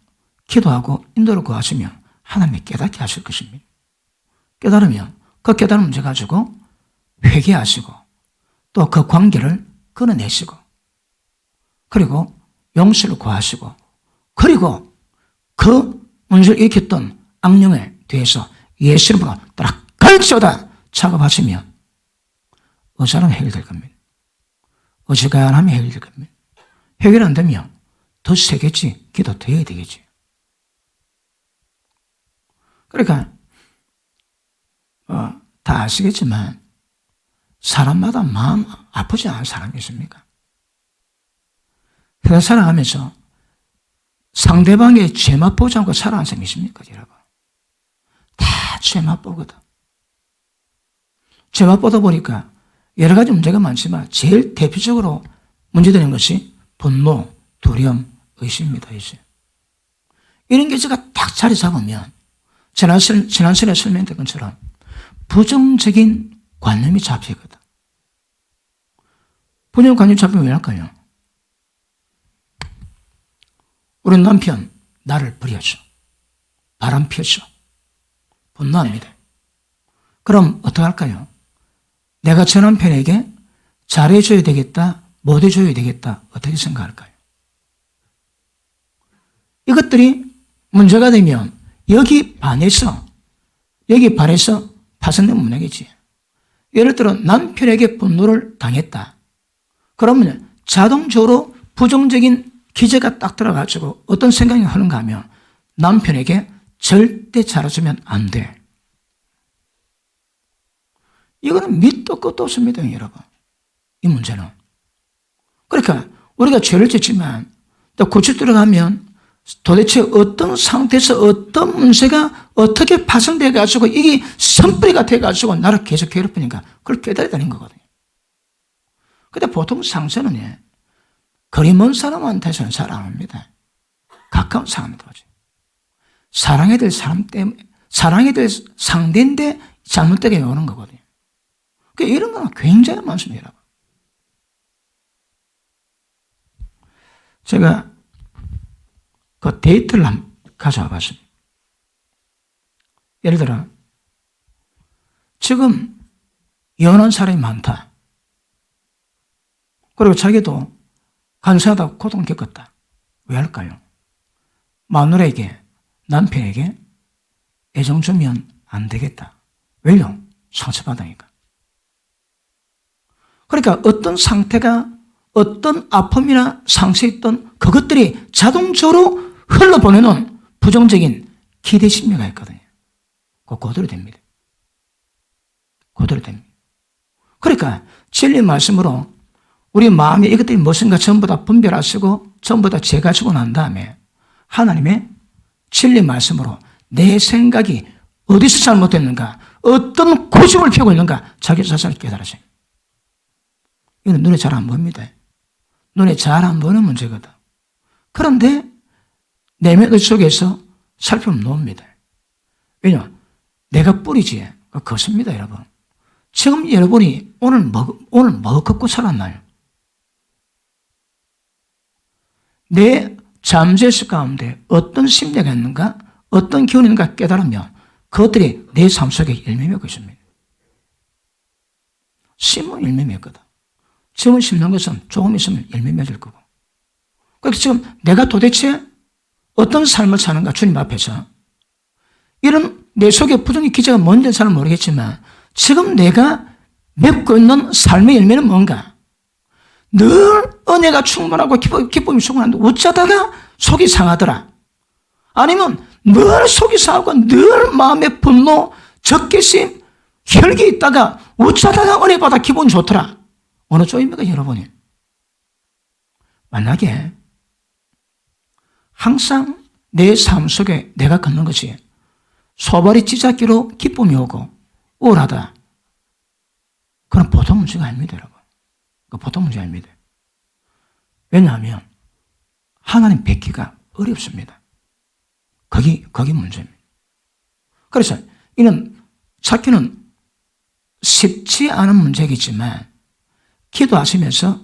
기도하고 인도를 구하시면 하나님이 깨닫게 하실 것입니다. 깨달으면 그 깨달은 문제 가지고 회개하시고 또 그 관계를 끊어내시고 그리고 용서를 구하시고 그리고 그 문제를 일으켰던 악령에 대해서 예수 이름으로 따라 갈지어다 작업하시면 의사는 해결될 겁니다. 어지간하면 해결될 겁니다. 해결 안 되면 더 세겠지. 기도 더 해야 되겠지. 그러니까 다 아시겠지만 사람마다 마음 아프지 않은 사람이 있습니까? 세상 살아가면서 상대방의 죄맛 보지 않고 살아가는 사람이 있습니까, 여러분? 다 죄맛 보거든. 죄맛 보다 보니까 여러 가지 문제가 많지만 제일 대표적으로 문제되는 것이 분노, 두려움, 의심입니다, 의심. 이런 게 제가 딱 자리 잡으면 지난 시간에 설명된 것처럼 부정적인 관념이 잡히거든. 부정적인 관념이 잡히면 왜 할까요? 우리 남편 나를 버려줘. 바람 피워줘. 분노합니다. 그럼 어떻게 할까요? 내가 저 남편에게 잘해줘야 되겠다, 못해줘야 되겠다, 어떻게 생각할까요? 이것들이 문제가 되면 여기 반해서 파생되면 문제겠지. 예를 들어 남편에게 분노를 당했다. 그러면 자동적으로 부정적인 기제가 딱 들어가지고 어떤 생각이 하는가 하면 남편에게 절대 잘해주면 안 돼. 이거는 밑도 끝도 없습니다, 여러분. 이 문제는. 그러니까 우리가 죄를 짓지만 또 고쳐 들어가면 도대체 어떤 상태에서 어떤 문제가 어떻게 파생돼 가지고 이게 선뿌리가 돼 가지고 나를 계속 괴롭히니까 그걸 깨달아야 되는 거거든요. 근데 보통 상처는 거리 먼 사람한테서는 잘 안 옵니다. 가까운 사람한테 오지. 사랑해야 될 사람 때문에, 사랑해야 될 상대인데 잘못되게 오는 거거든요. 그러니까 이런 건 굉장히 많습니다. 제가 그 데이트를 가져와 봤습니다. 예를 들어, 지금 연한 사람이 많다. 그리고 자기도 간사하다고 고통을 겪었다. 왜 할까요? 마누라에게, 남편에게 애정 주면 안 되겠다. 왜요? 상처받으니까. 그러니까 어떤 상태가 어떤 아픔이나 상처에 있던 그것들이 자동적으로 흘러보내는 부정적인 기대 심리가 있거든요. 그대로 됩니다. 그대로 됩니다. 그러니까 진리 말씀으로 우리 마음에 이것들이 무엇인가 전부 다 분별하시고 전부 다 재가지고 난 다음에 하나님의 진리 말씀으로 내 생각이 어디서 잘못됐는가, 어떤 고집을 펴고 있는가 자기 자신을 깨달으세요. 이건 눈에 잘 안 보입니다. 눈에 잘 안 보이는 문제거든. 그런데 내면 속에서 살펴보면 나옵니다. 왜냐? 내가 뿌리지 그것입니다, 여러분. 지금 여러분이 오늘 뭐 걷고 살았나요? 내 잠재수 가운데 어떤 심리가 있는가, 어떤 기운이 있는가 깨달으면 그것들이 내 삶 속에 열매 맺고 있습니다. 심은 열매 맺거든. 지금 심는 것은 조금 있으면 열매 맺을 거고. 그래서 지금 내가 도대체 어떤 삶을 사는가 주님 앞에서 이런 내 속에 부정의 기제가 뭔지는 잘 모르겠지만 지금 내가 맺고 있는 삶의 열매는 뭔가? 늘 은혜가 충만하고 기쁨이 충만한데 어쩌다가 속이 상하더라. 아니면 늘 속이 상하고 늘 마음의 분노, 적개심, 혈기 있다가 어쩌다가 은혜 받아 기분이 좋더라. 어느 쪽입니까, 여러분이? 만약에 항상 내 삶 속에 내가 걷는 것이 소발이 찢어기로 기쁨이 오고 우울하다. 그건 보통 문제가 아닙니다, 여러분. 그 보통 문제 아닙니다. 왜냐하면 하나님 뵙기가 어렵습니다. 거기 문제입니다. 그래서 이는 찾기는 쉽지 않은 문제겠지만 기도하시면서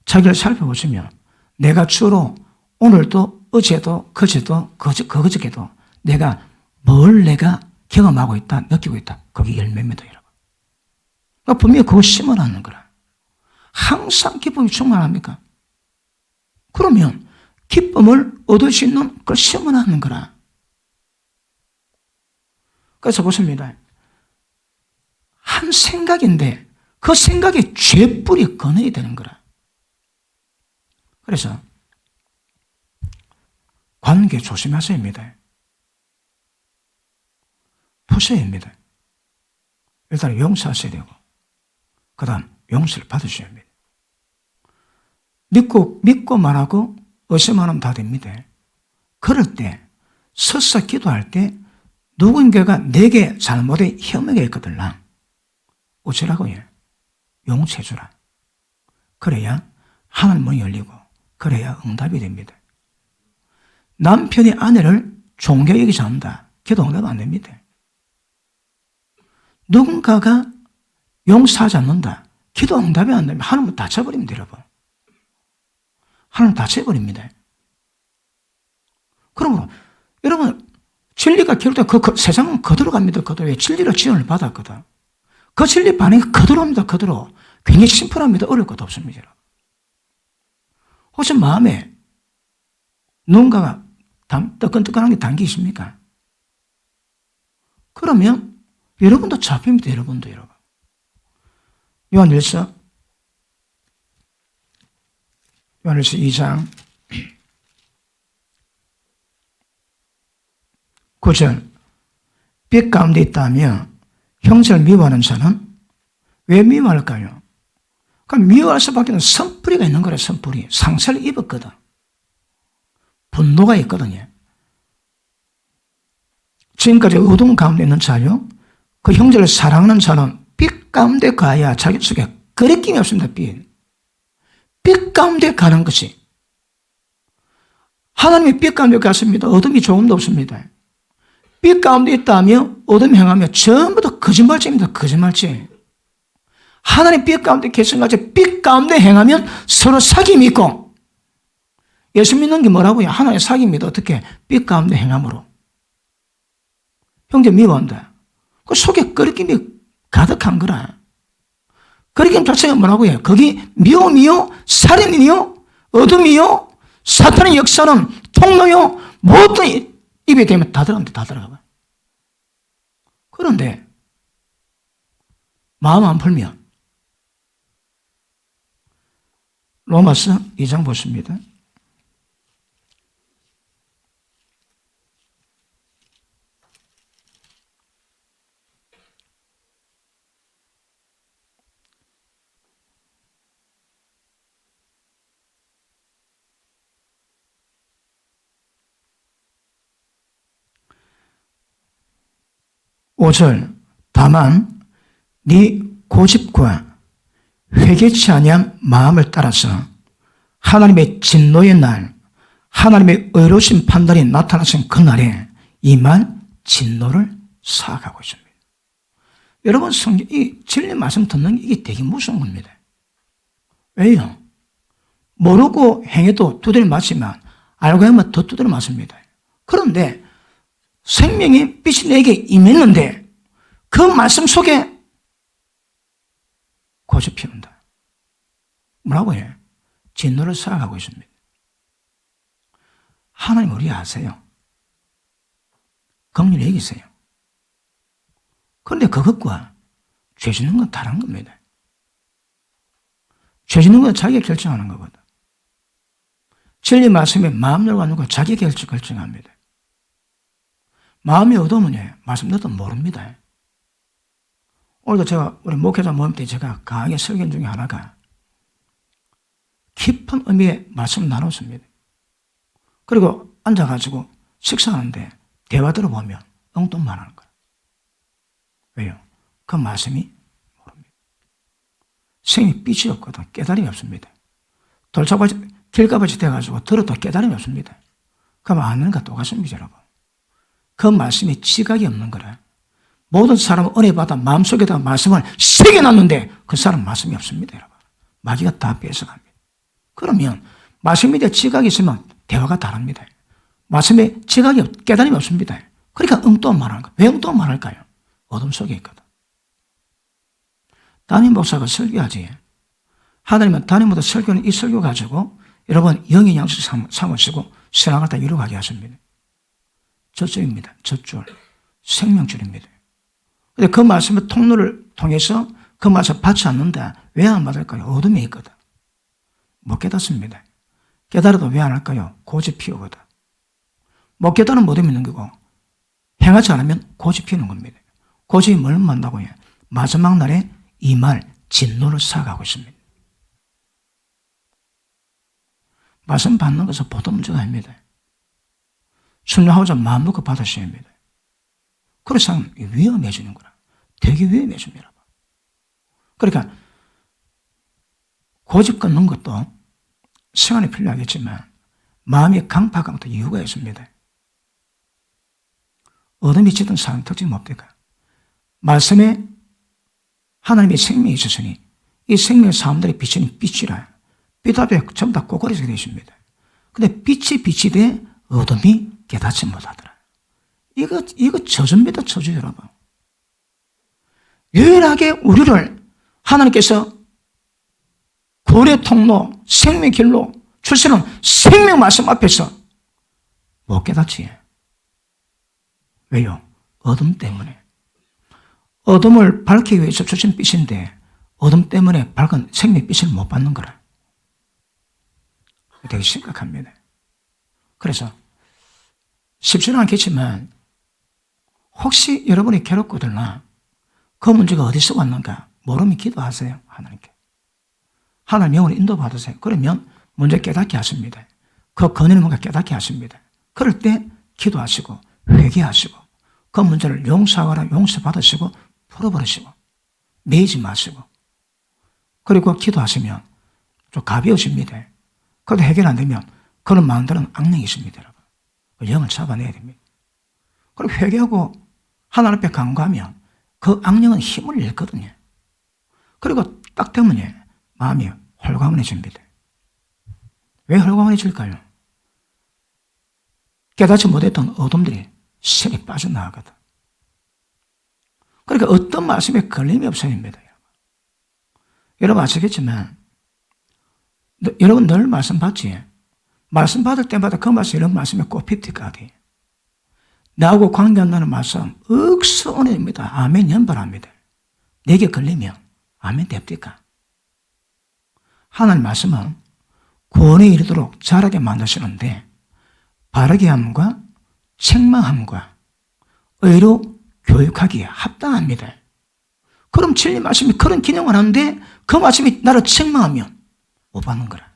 자기를 살펴보시면 내가 주로 오늘도 어제도 그제도 그저께도 내가 뭘 내가 경험하고 있다, 느끼고 있다. 거기 열매입니다, 여러분. 그러니까 분명히 그거 심어놨는 거라. 항상 기쁨이 충만합니까? 그러면 기쁨을 얻을 수 있는 걸 심어놨는 거라. 그래서 보십니다. 한 생각인데 그 생각에 죄뿌리 끊어야 되는 거라. 그래서 관계 조심하셔야 합니다. 푸셔야 합니다. 일단 용서하셔야 되고 그 다음 용서를 받으셔야 합니다. 믿고 말하고 의심 안 하면 다 됩니다. 그럴 때 서서 기도할 때 누군가가 내게 잘못에 혐의가 있거든. 어쩌라고요? 용서해주라. 그래야 하늘 문이 열리고 그래야 응답이 됩니다. 남편이 아내를 존귀 여기지 않는다. 기도 응답 안 됩니다. 누군가가 용서하지 않는다. 기도 응답이 안 되면 하나님은 다쳐버립니다, 여러분. 하나님 다쳐버립니다. 그러므로 여러분 진리가 결국 세상은 그대로 갑니다. 그대로. 왜? 진리로 지원을 받았거든. 그 진리 반응이 그대로입니다. 그대로. 굉장히 심플합니다. 어려울 것도 없습니다. 여러분. 혹시 마음에 누군가가 뜨끈뜨끈한 게 담겨 있습니까? 그러면 여러분도 잡힙니다. 여러분도. 요한일서 2장 9절 빛 가운데 있다며 형제를 미워하는 자는 왜 미워할까요? 그럼 미워할 수밖에 없는 선뿌리가 있는 거예요. 선뿌리. 상처를 입었거든. 분노가 있거든요. 지금까지 어둠 가운데 있는 자요. 그 형제를 사랑하는 자는 빛 가운데 가야 자기 속에 거리낌이 없습니다. 빛 가운데 가는 것이. 하나님이 빛 가운데 갔습니다. 어둠이 조금도 없습니다. 빛 가운데 있다며 어둠 행하며 전부 다 거짓말쟁입니다. 거짓말쟁이. 하나님 빛 가운데 계신같이 빛 가운데 행하면 서로 사귐이 있고 예수 믿는 게 뭐라고요? 하나님 사귐입니다. 어떻게? 빛 가운데 행함으로. 형제 미워한다. 그 속에 거리낌이 가득한 거라. 거리낌 자체가 뭐라고요? 거기 미움이요, 살인이요, 어둠이요, 사탄의 역사는 통로요, 모든 입에 대면 다 들어갑니다. 다 들어가. 그런데 마음 안 풀면 로마서 2장 보십니다. 오절 다만 네 고집과 회개치 아니한 마음을 따라서 하나님의 진노의 날, 하나님의 의로우신 판단이 나타나신 그날에 임한 진노를 사악하고 있습니다. 여러분, 이 진리 말씀 듣는 게 이게 되게 무서운 겁니다. 왜요? 모르고 행해도 두드려 맞지만 알고 하면 더 두드려 맞습니다. 그런데 생명의 빛이 내게 임했는데 그 말씀 속에 고집 피운다. 뭐라고 해요? 진노를 사악하고 있습니다. 하나님 우리 아세요. 긍휼히 여기세요. 그런데 그것과 죄 짓는 건 다른 겁니다. 죄 짓는 건 자기가 결정하는 거거든. 진리 말씀에 마음 열고 안 열고 자기가 결정합니다. 마음이 어두우면 말씀 듣도 모릅니다. 오늘도 제가 우리 목회자 모임 때 제가 강하게 설교 중에 하나가 깊은 의미의 말씀을 나눴습니다. 그리고 앉아가지고 식사하는데 대화 들어보면 엉뚱만 하는 거예요. 왜요? 그 말씀이 모릅니다. 생이 빛이 없거든. 깨달음이 없습니다. 돌짝같이 길가같이 돼가지고 들어도 깨달음이 없습니다. 그럼 아는 거 똑같습니다, 여러분. 그 말씀에 지각이 없는 거라. 모든 사람은 은혜 받아 마음속에다 말씀을 새겨놨는데 그 사람 말씀이 없습니다, 여러분. 마귀가 다 뺏어갑니다. 그러면 말씀에 대해 지각이 있으면 대화가 다릅니다. 말씀에 지각이 깨달음이 없습니다. 그러니까 엉뚱한 말하는 거예요. 왜 엉뚱한 말할까요? 어둠 속에 있거든. 담임 목사가 설교하지. 하나님은 담임보다 설교는 이 설교 가지고 여러분 영의 양식 삼으시고 신앙을 다 이루어가게 하십니다. 저줄입니다. 저줄. 생명줄입니다. 근데 그 말씀의 통로를 통해서 그 말씀을 받지 않는다. 왜 안 받을까요? 어둠에 있거든. 못 깨닫습니다. 깨달아도 왜 안 할까요? 고집 피우거든. 못 깨달으면 어둠에 있는 거고 행하지 않으면 고집 피우는 겁니다. 고집이 뭘 만다고 해요? 마지막 날에 이 말 진노를 사가고 있습니다. 말씀 받는 것은 보통 문제가 아닙니다. 순종하고자 마음 놓고 받으셔야 합니다. 그래서 위험해지는구나. 되게 위험해집니다. 그러니까 고집 끊는 것도 시간이 필요하겠지만 마음이 강팍한 것도 이유가 있습니다. 어둠이 짙은 사람 특징이 뭡니까? 말씀에 하나님의 생명이 있으시니 이 생명 사람들이 비치는 빛이라 빛 앞에 전부 다 꼬꾸라지게 되어 있습니다. 근데 빛이 돼 어둠이 깨닫지 못하더라. 이거 저주입니다, 저주 여러분. 유일하게 우리를 하나님께서 구원의 통로, 생명의 길로 출시는 생명 말씀 앞에서 못 깨닫지. 왜요? 어둠 때문에. 어둠을 밝히기 위해서 주신 빛인데 어둠 때문에 밝은 생명의 빛을 못 받는 거라. 되게 심각합니다. 그래서 쉽지는 않겠지만 혹시 여러분이 괴롭거나 그 문제가 어디서 왔는가 모르면 기도하세요. 하나님께. 하나님 영으로 인도받으세요. 그러면 문제 깨닫게 하십니다. 그 근원이 뭔가 깨닫게 하십니다. 그럴 때 기도하시고 회개하시고 그 문제를 용서하거나 용서받으시고 풀어버리시고 매이지 마시고 그리고 기도하시면 좀 가벼워집니다. 그래도 해결 안 되면 그런 마음들은 악령이 있습니다. 여러분. 영을 잡아내야 됩니다. 그리고 회개하고 하나님 앞에 간구하면 그 악령은 힘을 잃거든요. 그리고 딱 되면 마음이 홀가분해집니다. 왜 홀가분해질까요? 깨닫지 못했던 어둠들이 실이 빠져나가거든. 그러니까 어떤 말씀에 걸림이 없어야 합니다. 여러분 아시겠지만 여러분 늘 말씀 받지? 말씀 받을 때마다 그 말씀 이런 말씀에 꼽힙니까? 나하고 관계한다는 말씀 억수 은혜입니다. 아멘 연발합니다. 내게 걸리면 아멘 됩니까? 하나님 말씀은 구원에 이르도록 자라게 만드시는데 바르게 함과 책망함과 의로 교육하기에 합당합니다. 그럼 진리 말씀이 그런 기능을 하는데 그 말씀이 나를 책망하면 못 받는 거라.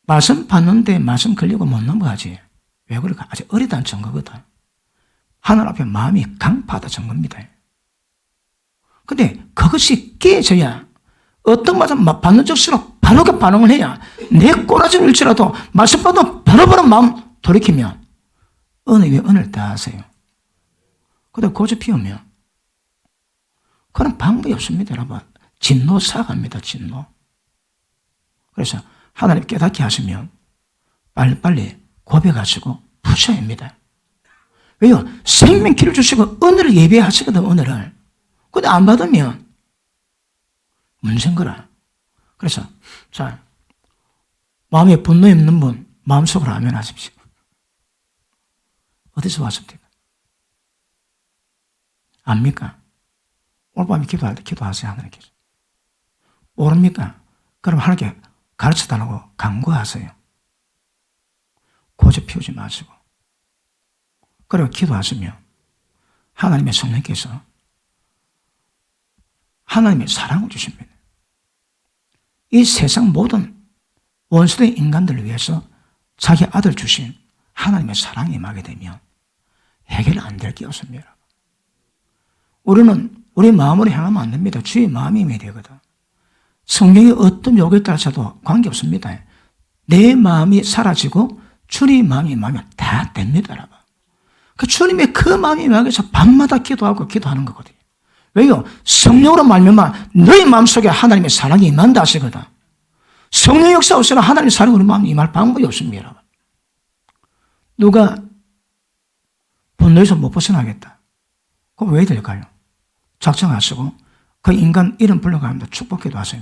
말씀 받는데 말씀 걸리고 못 넘어가지. 왜 그럴까? 아직 어리다는 증거거든. 하늘 앞에 마음이 강파하다 증거입니다. 근데 그것이 깨져야 어떤 말씀 받는 적수록 바로 반응을 해야 내 꼬라지를 일지라도 말씀 받으면 바로 마음 돌이키면 은혜 위에 은혜를 더하세요. 그러다 고집 피우면 그런 방법이 없습니다, 여러분. 진노 사갑니다, 진노. 그래서 하나님 깨닫게 하시면 빨리빨리 고백하시고 부셔야 합니다. 왜요? 생명기를 주시고 은혜를 예배하시거든, 은혜를. 근데 안 받으면 문제인 거라. 그래서 자, 마음에 분노 있는 분 마음속으로 아멘 하십시오. 어디서 왔습니까? 압니까? 오늘 밤에 기도할 때 기도하세요, 하나님께서. 모릅니까? 그럼 하나님께 가르쳐달라고 간구하세요. 고집 피우지 마시고. 그리고 기도하시면 하나님의 성령께서 하나님의 사랑을 주십니다. 이 세상 모든 원수된 인간들을 위해서 자기 아들 주신 하나님의 사랑이 임하게 되면 해결 안 될 게 없습니다. 우리는 우리 마음으로 향하면 안 됩니다. 주의 마음이 임해야 되거든. 성령의 어떤 요구에 따라서도 관계없습니다. 내 마음이 사라지고 주님의 마음이 임하면 다 됩니다, 여러분. 그 주님의 그 마음이 임하기 위해서 밤마다 기도하고 기도하는 거거든요. 왜요? 성령으로 말미암아 너희 마음속에 하나님의 사랑이 임한다 하시거든. 성령 역사 없이는 하나님의 사랑이 우리 마음에 임할 방법이 없습니다, 여러분. 누가 분노에서 못 벗어나겠다. 그럼 왜 될까요? 작정하시고 그 인간 이름 불러갑니다. 축복기도 하세요.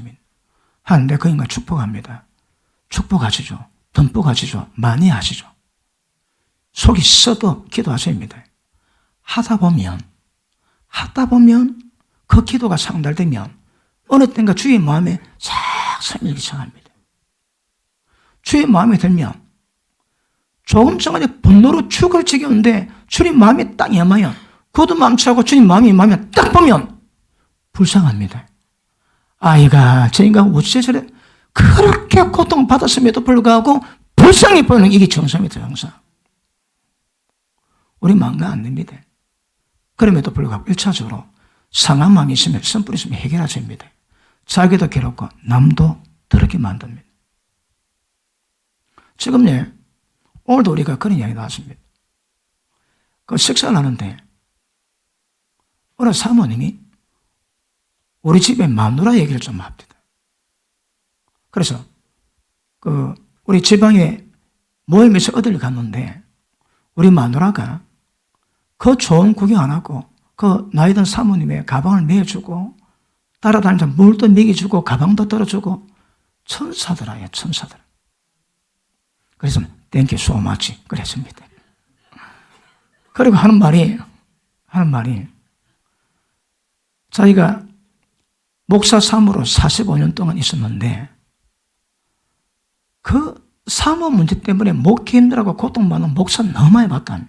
하는데 그 인간 축복합니다. 축복하시죠. 듬뿍 하시죠. 많이 하시죠. 속이 썩어 기도하십니다. 하다 보면 그 기도가 상달되면 어느 때인가 주의 마음에 싹 스며들기 시작합니다. 주의 마음에 들면 조금 전에 분노로 죽을 지겼는데 주님 마음이 딱 임하면 그도 맘차고 주님 마음이 임하면 딱 보면 불쌍합니다. 아이가 저 인간 어째 저래 그렇게 고통받았음에도 불구하고 불쌍히 보이는 이게 정상입니다, 정상. 우리 마음과 안 됩니다. 그럼에도 불구하고 1차적으로 상한 마음이 있으면 선불이 있으면 해결하셔야 합니다. 자기도 괴롭고 남도 더럽게 만듭니다. 지금 오늘도 우리가 그런 이야기 나왔습니다. 그 식사를 하는데 어느 사모님이 우리 집에 마누라 얘기를 좀 합니다. 그래서 우리 지방에 모임에서 어디를 갔는데 우리 마누라가 그 좋은 구경 안 하고 그 나이 든 사모님의 가방을 매주고 따라다니면서 물도 먹여주고 가방도 떨어주고 천사더라, 천사더라. 그래서 땡큐 소마치 그랬습니다. 그리고 하는 말이 자기가 목사 사무로 45년 동안 있었는데 그 사무 문제 때문에 목회 힘들하고 고통받는 목사 너무 많이 봤다며.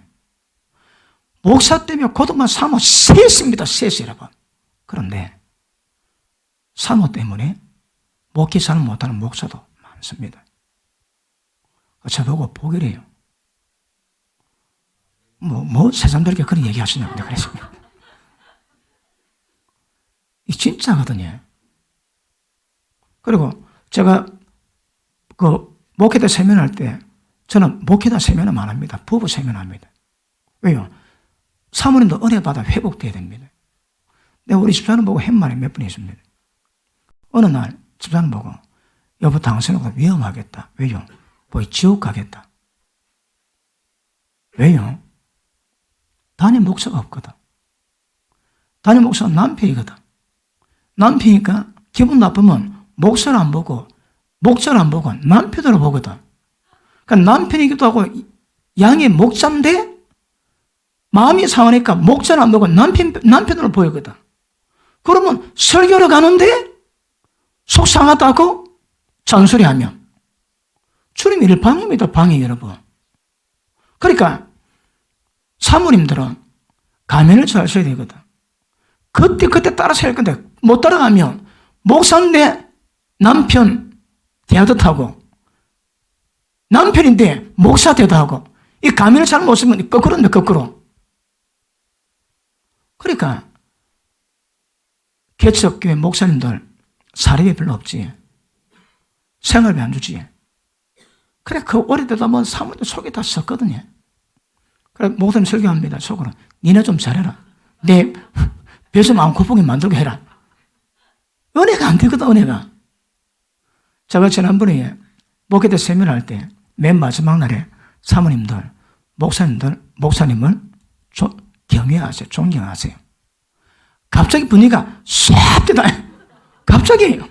목사 때문에 고통받는 사무 셌습니다. 셌어요, 여러분. 그런데 사무 때문에 목회 잘 못하는 목사도 많습니다. 저보고 보기래요. 세상들에게 그런 얘기 하시냐고 그랬습니다. 이 진짜거든요. 그리고 제가 목회자 세면할 때 저는 목회자 세면은 안 합니다. 부부 세면합니다. 왜요? 사모님도 은혜 받아 회복돼야 됩니다. 내가 우리 집사람 보고 한 말이 몇 번 있습니다. 어느 날 집사람 보고 여보 당신하고 위험하겠다. 왜요? 지옥 가겠다. 왜요? 담임 목사가 없거든. 담임 목사가 남편이거든. 남편이니까 기분 나쁘면 목사를 안 보고 목자를 안 보고 남편으로 보거든. 그러니까 남편이기도 하고 양의 목자인데 마음이 상하니까 목자를 안 보고 남편으로 보이거든. 그러면 설교를 가는데 속 상하다고 잔소리하면. 주님 일 방해입니다. 방해, 여러분. 그러니까 사모님들은 가면을 잘 써야 되거든. 그때 따라서 할 건데 못 따라가면 목사인데 남편 대하듯 하고 남편인데 목사 되다 하고 이 가면을 잘 못 쓰면 거꾸로인데 거꾸로. 그러니까 개척교회 목사님들 사립이 별로 없지. 생활비 안 주지. 그래 그 오래되다 보면 사모님들 속이 다 썩거든요. 그래 목사님 설교합니다. 속으로 니네 좀 잘해라. 내 벼좀 안 고프게 만들게 해라. 은혜가 안 되거든. 은혜가. 제가 지난번에 목회대 세미나 할 때 맨 마지막 날에 사모님들 목사님을 경외하세요. 존경하세요. 갑자기 분위기가 쏙 되다. 갑자기.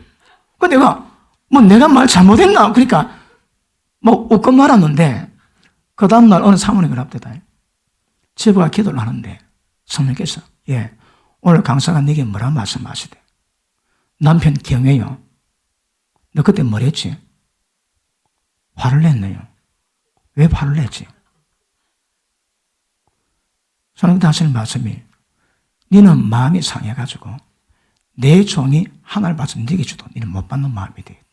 그 내가 말 잘못했나? 그러니까 웃고 말았는데 그 다음날 어느 사모님이 그럽대다. 집에 가 기도를 하는데 성령께서 오늘 강사가 네게 뭐라 말씀하시대? 남편 경외요. 너 그때 뭐랬지? 화를 냈네요. 왜 화를 냈지? 성령님께 하시는 말씀이 너는 마음이 상해가지고 내 종이 하나를 받으면 네게 주도 너는 못 받는 마음이 되겠다.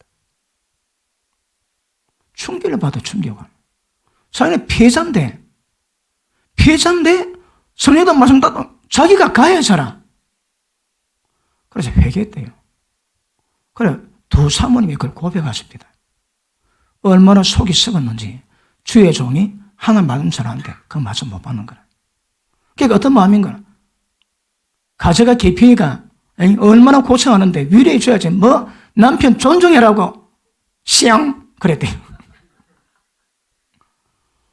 충격을 받아 충격을. 자기는 피해자인데 성령도 말씀 다 자기가 가야 살아. 그래서 회개했대요. 그래 두 사모님이 그걸 고백하십니다. 얼마나 속이 썩었는지 주의 종이 하나님 말씀 잘하는데 그 말씀 못 받는 거라. 그게 어떤 마음인가? 가정가 개피가 얼마나 고생하는데 위로해 줘야지 남편 존중해라고 쌍 그랬대요.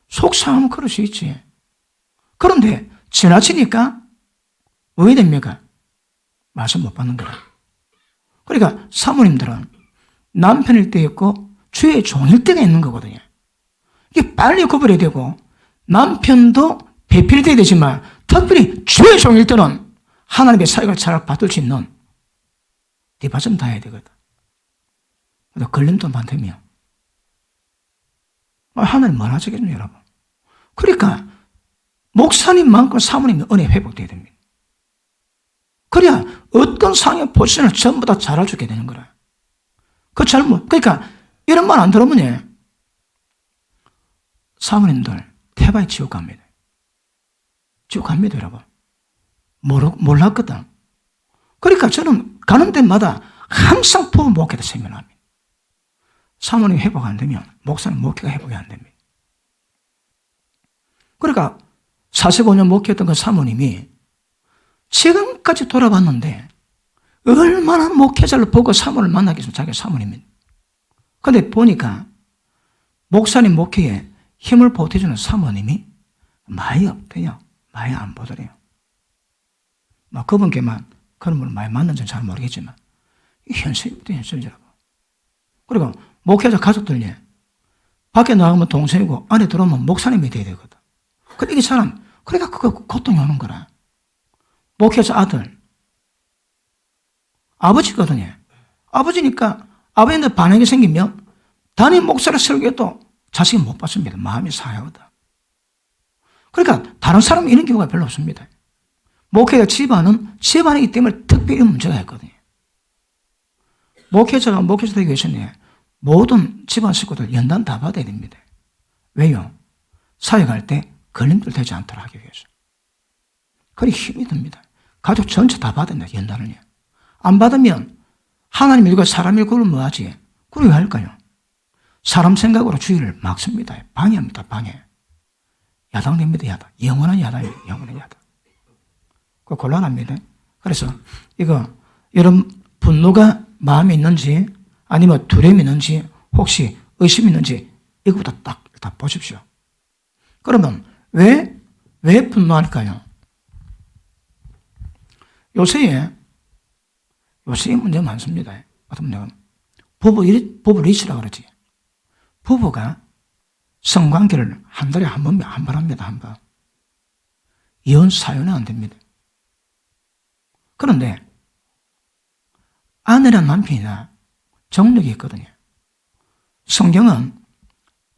속상하면 그럴 수 있지. 그런데 지나치니까 왜 됩니까? 말씀 못 받는 거라. 그러니까 사모님들은 남편일 때 있고 주의 종일 때가 있는 거거든요. 이게 빨리 구별해야 되고 남편도 배필돼야 되지만 특별히 주의 종일 때는 하나님의 사역을 잘 받을 수 있는 뒷받침 다 해야 되거든. 걸림돌 많다며. 하나님 뭘 하시겠노, 여러분. 그러니까 목사님만큼 사모님의 은혜 회복돼야 됩니다. 그래야 어떤 상의 포지션을 전부 다 잘 알아주게 되는 거라. 그 잘못. 그러니까 이런 말 안 들으면 사모님들 태바에 지옥 갑니다. 지옥 갑니다, 여러분. 몰랐거든. 그러니까 저는 가는 데마다 항상 부부 목회도 세미나합니다. 사모님 회복 안 되면 목사님 목회가 회복이 안 됩니다. 그러니까 45년 목회했던 그 사모님이 지금까지 돌아봤는데 얼마나 목회자를 보고 사모를 만나겠으면 자기 사모님입니다. 그런데 보니까 목사님 목회에 힘을 보태주는 사모님이 많이 없대요. 많이 안 보더래요. 그분께만 그런 분을 많이 만난지는 잘 모르겠지만 현실입니다. 현실이라고. 그리고 목회자 가족들이 밖에 나가면 동생이고 안에 들어오면 목사님이 돼야 되거든. 근데 이게 사람 그러니까 그거 고통이 오는 거라. 목회자 아들 아버지거든요. 아버지니까 아버지한테 반응이 생기면 담임 목사를 설교해도 자식이 못 받습니다. 마음이 상하거든. 그러니까 다른 사람은 이런 경우가 별로 없습니다. 목회자 집안이기 때문에 특별히 문제가 있거든요. 목회자가 되기 위해서는 모든 집안 식구들 연단 다 받아야 됩니다. 왜요? 사역할 때 걸림돌 되지 않도록 하기 위해서. 그래 힘이 듭니다. 가족 전체 다 받아야 된다. 연단을. 안 받으면 하나님 일과 사람 일구를 뭐하지? 그걸 왜 할까요? 사람 생각으로 주의를 막습니다. 방해합니다. 방해. 야당됩니다. 야당. 영원한 야당이에요. 영원한 야당. 그거 곤란합니다. 그래서 이런 분노가 마음에 있는지 아니면 두려움이 있는지 혹시 의심이 있는지 이거부터 딱 보십시오. 그러면 왜 분노할까요? 요새 문제 많습니다. 어떤 문제가 부부 리치라고 그러지. 부부가 성관계를 한 달에 한 번 합니다. 한 번. 이혼 사유는 안 됩니다. 그런데 아내랑 남편이나 정력이 있거든요. 성경은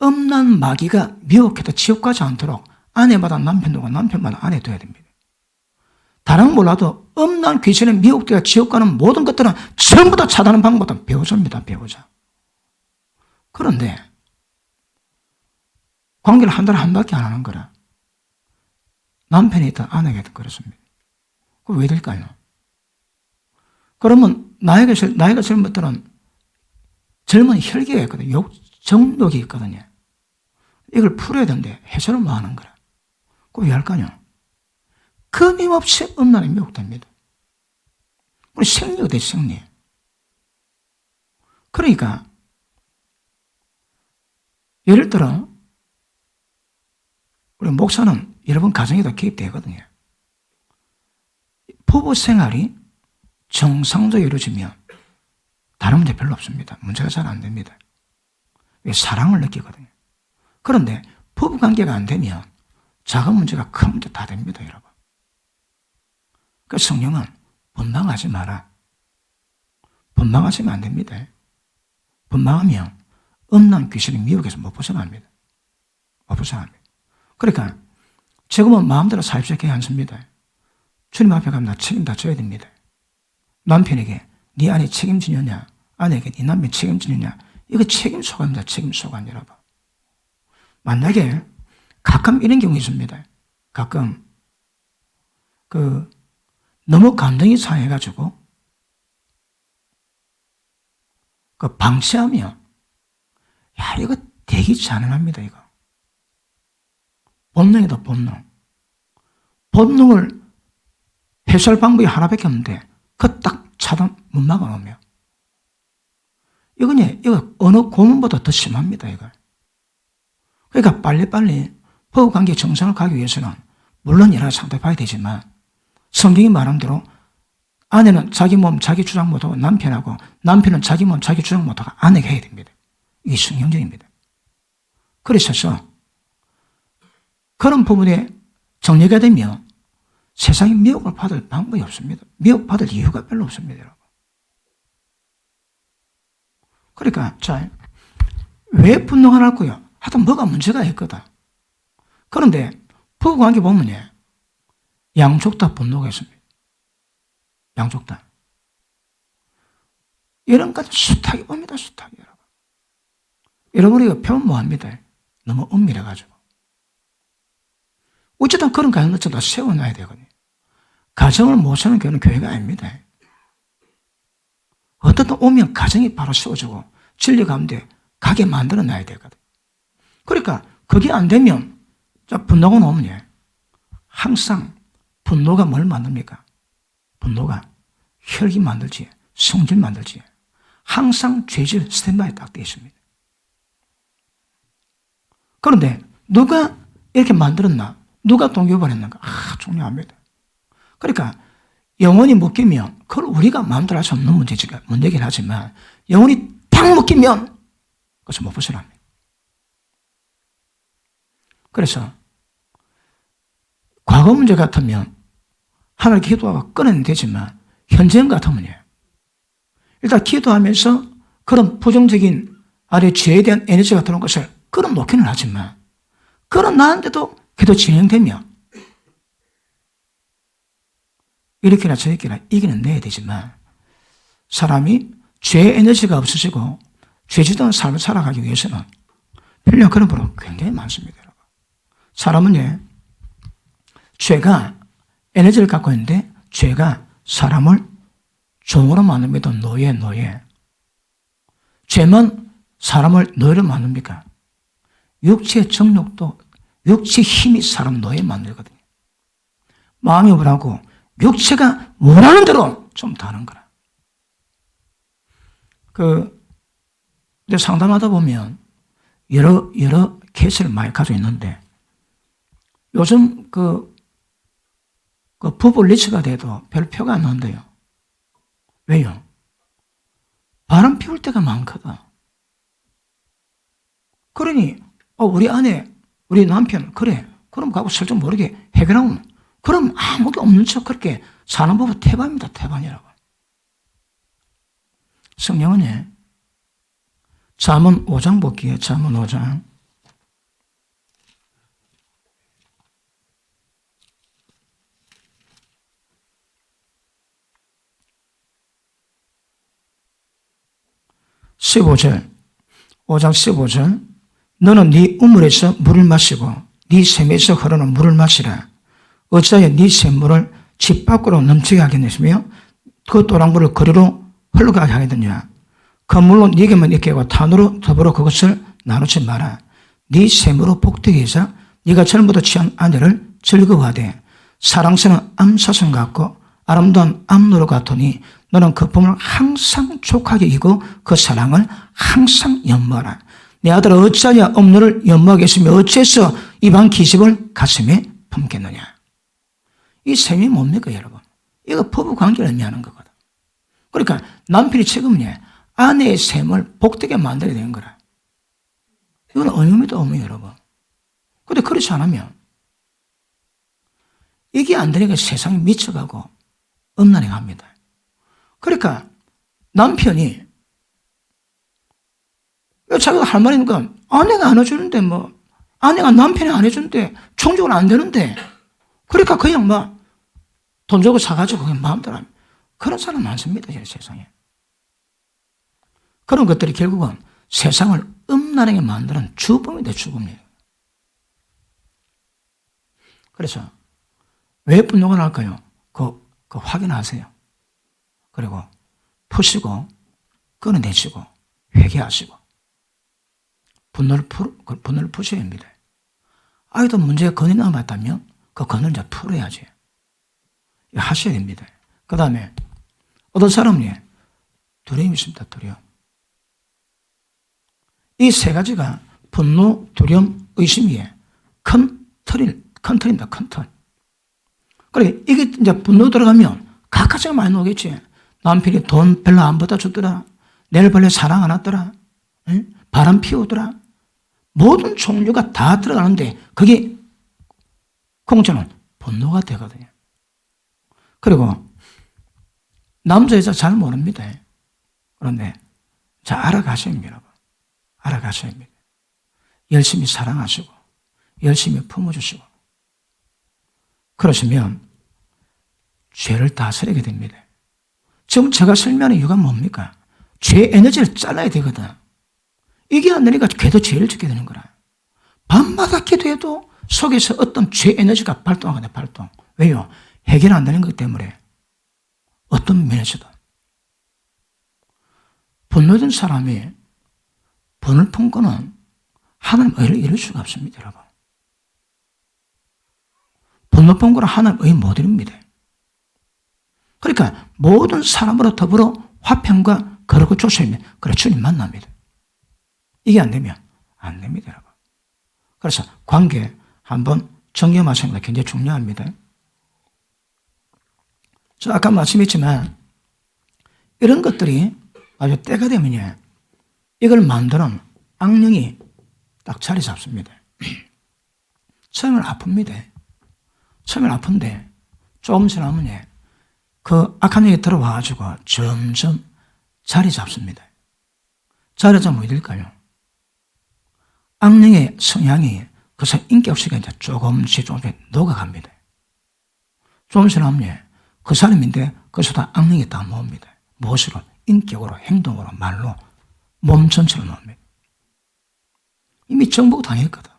음란 마귀가 미혹해도 지옥 가지 않도록 아내마다 남편 두고 남편마다 아내 둬야 됩니다. 다른 건 몰라도 음란 귀신에 미혹되어 지옥 가는 모든 것들은 전부 다 차단하는 방법은 배우자입니다. 배우자. 그런데 관계를 한 달에 한 바퀴 안 하는 거라. 남편이 있든 아내가 있든 그렇습니다. 그럼 왜 될까요? 그러면 나이가 젊은 때는 젊은 혈기가 있거든요. 정욕이 있거든요. 이걸 풀어야 되는데 해소를 뭐 하는 거라. 그럼 왜 할까요? 끊임없이 음란에 미혹됩니다. 우리 생리가 되지, 생리. 그러니까 예를 들어 우리 목사는 여러 번 가정에도 개입되거든요. 부부 생활이 정상적으로 이루어지면 다른 문제 별로 없습니다. 문제가 잘 안 됩니다. 왜? 사랑을 느끼거든요. 그런데 부부 관계가 안 되면 작은 문제가 큰 문제 다 됩니다, 여러분. 그 성령은 분방하지 마라. 분방하시면 안 됩니다. 분방하면 음란 귀신의 미혹에서 못 벗어납니다. 못 벗어납니다. 그러니까 지금은 마음대로 사십시오 않습니다. 주님 앞에 가면 나 책임 다 져야 됩니다. 남편에게 네 아내 책임지느냐, 아내에게 네 남편 책임지느냐, 이거 책임 소감입니다. 책임 소감, 여러분. 만약에 가끔 이런 경우 있습니다. 가끔 너무 감정이 상해가지고 방치하면 이거 되게 잔인합니다. 이거 본능이다. 본능을 해소할 방법이 하나밖에 없는데 그 딱 차단 못 막아놓으면 이거 어느 고문보다 더 심합니다. 이거. 그러니까 빨리빨리 부부관계 정상을 가기 위해서는 물론 여러 상대 봐야 되지만 성경이 말한 대로 아내는 자기 몸 자기 주장 못하고 남편하고, 남편은 자기 몸 자기 주장 못하고 아내가 해야 됩니다. 이게 성경적입니다. 그래서 그런 부분에 정리가 되면 세상에 미혹을 받을 방법이 없습니다. 미혹받을 이유가 별로 없습니다, 여러분. 그러니까 왜 분노가 날까요? 하여튼 뭐가 문제가 있거든. 그런데 부부관계 보면 양쪽 다 분노가 있습니다. 양쪽 다. 이런 것들 숱하게 봅니다. 숱하게, 여러분. 여러분이 이거 표현 뭐합니다. 너무 은밀해가지고. 어쨌든 그런 가정을 다 세워놔야 되거든요. 가정을 못 세우는 교회는 교회가 아닙니다. 어떤 때 오면 가정이 바로 세워지고 진리 가운데 가게 만들어 놔야 되거든. 그러니까 그게 안 되면 분노가 나오면 항상 분노가 뭘 만듭니까? 분노가 혈기 만들지, 성질 만들지. 항상 죄질 스탠바에 딱 되어 있습니다. 그런데 누가 이렇게 만들었나? 누가 동기부여했는가? 중요합니다. 그러니까 영혼이 묶이면 그걸 우리가 마음대로 할 수 없는 문제긴 하지만 영혼이 딱 묶이면 그것을 못 벗어납니다. 그래서 과거 문제 같으면 하나님 기도하고 끊어내면 되지만 현재는 같으면 일단 기도하면서 그런 부정적인 아래 죄에 대한 에너지가 들어온 것을 끌어놓기는 하지만 끌어놨는데도 기도 진행되면 이렇게나 저렇게나 이기는 내야 되지만 사람이 죄의 에너지가 없어지고 죄지던 삶을 살아가기 위해서는 필요한 그런 부분은 굉장히 많습니다. 여러분. 사람은 죄가 에너지를 갖고 있는데 죄가 사람을 종으로 만듭니다. 노예. 죄만 사람을 노예로 만듭니까? 육체의 정욕도, 육체의 힘이 사람 노예 만들거든요. 마음이 뭐라고? 육체가 원하는 대로 좀 다른 거라. 이제 상담하다 보면 여러 케이스를 많이 가지고 있는데 요즘 부부 리스가 돼도 별 표가 안 나온대요. 왜요? 바람 피울 때가 많거든. 그러니 우리 아내, 우리 남편 그래. 그럼 가고 슬쩍 모르게 해결하면 그럼 아무도 없는 척 그렇게 사는 법은 태반입니다. 태반이라고. 성령은 잠언 5장 볼게요. 잠언 5장. (15절) 5장 15절. 너는 네 우물에서 물을 마시고 네 샘에서 흐르는 물을 마시라. 어찌하여 네 샘물을 집 밖으로 넘치게 하겠느냐? 그 또랑물을 거리로 흘러가게 하겠느냐? 그 물로 네게만 있게 하고 탄으로 더불어 그것을 나누지 마라. 네 샘으로 복되게 해서 네가 젊어도 취한 아내를 즐거워하되 사랑스러운 암사슴 같고 아름다운 암노루 같으니 너는 그 품을 항상 족하게 이고 그 사랑을 항상 연모하라. 내 아들아 어찌하여 업무를 연모하겠으며 어찌해서 이방 기집을 가슴에 품겠느냐. 이 셈이 뭡니까 여러분? 이거 부부관계를 의미하는 거거든. 그러니까 남편이 지금요 아내의 셈을 복되게 만들어야 되는 거라. 이건 의무입니다, 의무 여러분. 근데 그렇지 않으면 이게 안 되니까 세상이 미쳐가고 음란해 갑니다. 그러니까 남편이 자기가 할 말이니까 아내가 안 해주는데 아내가 남편이 안 해주는데 충족은 안 되는데 그러니까 그냥 돈 주고 사가지고 그냥 마음대로 합니다. 그런 사람 많습니다, 세상에. 그런 것들이 결국은 세상을 음란하게 만드는 주범이다, 주범이에요. 그래서 왜 분노가 날까요? 그거 확인하세요. 그리고 푸시고 끊어내시고 회개하시고 분노를 푸셔야 합니다. 아이도 문제가 건이 남았다면 그 건을 이제 풀어야지. 하셔야 됩니다. 그 다음에 어떤 사람이 두려움이 있습니다. 두려움. 이 세 가지가 분노, 두려움, 의심이에요. 큰 틀입니다. 큰 틀. 그래, 이게 이제 분노 들어가면 각가지가 많이 나오겠지. 남편이 돈 별로 안 받아 줬더라. 내를 별로 사랑 안 하더라. 응? 바람 피우더라. 모든 종류가 다 들어가는데 그게 공짜는 분노가 되거든요. 그리고 남자 여자 잘 모릅니다. 그런데 잘 알아가셔야 합니다. 여러분. 알아가셔야 합니다. 열심히 사랑하시고 열심히 품어주시고 그러시면 죄를 다스리게 됩니다. 지금 제가 설명하는 이유가 뭡니까? 죄 에너지를 잘라야 되거든. 이게 안 되니까 걔도 죄를 짓게 되는 거라. 밤마다 기도해도 속에서 어떤 죄 에너지가 발동하거든요. 발동. 왜요? 해결 안 되는 것 때문에 어떤 면에서도 분노된 사람이 분을 품고는 하나님 의를 이룰 수가 없습니다. 여러분. 분노 품고는 하나님 의 못 이룹니다. 그러니까 모든 사람으로 더불어 화평과 거룩을 쫓아입니다. 그래 주님 만납니다. 이게 안 되면 안 됩니다. 여러분. 그래서 관계 한번 정리하시는 게 굉장히 중요합니다. 저 아까 말씀했지만 이런 것들이 아주 때가 되면요 이걸 만드는 악령이 딱 자리 잡습니다. 처음엔 아픕니다. 처음엔 아픈데 조금 지나면 그 악한 영이 들어와가지고 점점 자리 잡습니다. 자리 잡으면 어디 될까요? 악령의 성향이 그래서 인격식이 이제 조금씩 녹아갑니다. 조금 지나면 그 사람인데 그것보다 악령이 다 모읍니다. 무엇으로? 인격으로, 행동으로, 말로, 몸 전체로 모읍니다. 이미 정복 당했거든.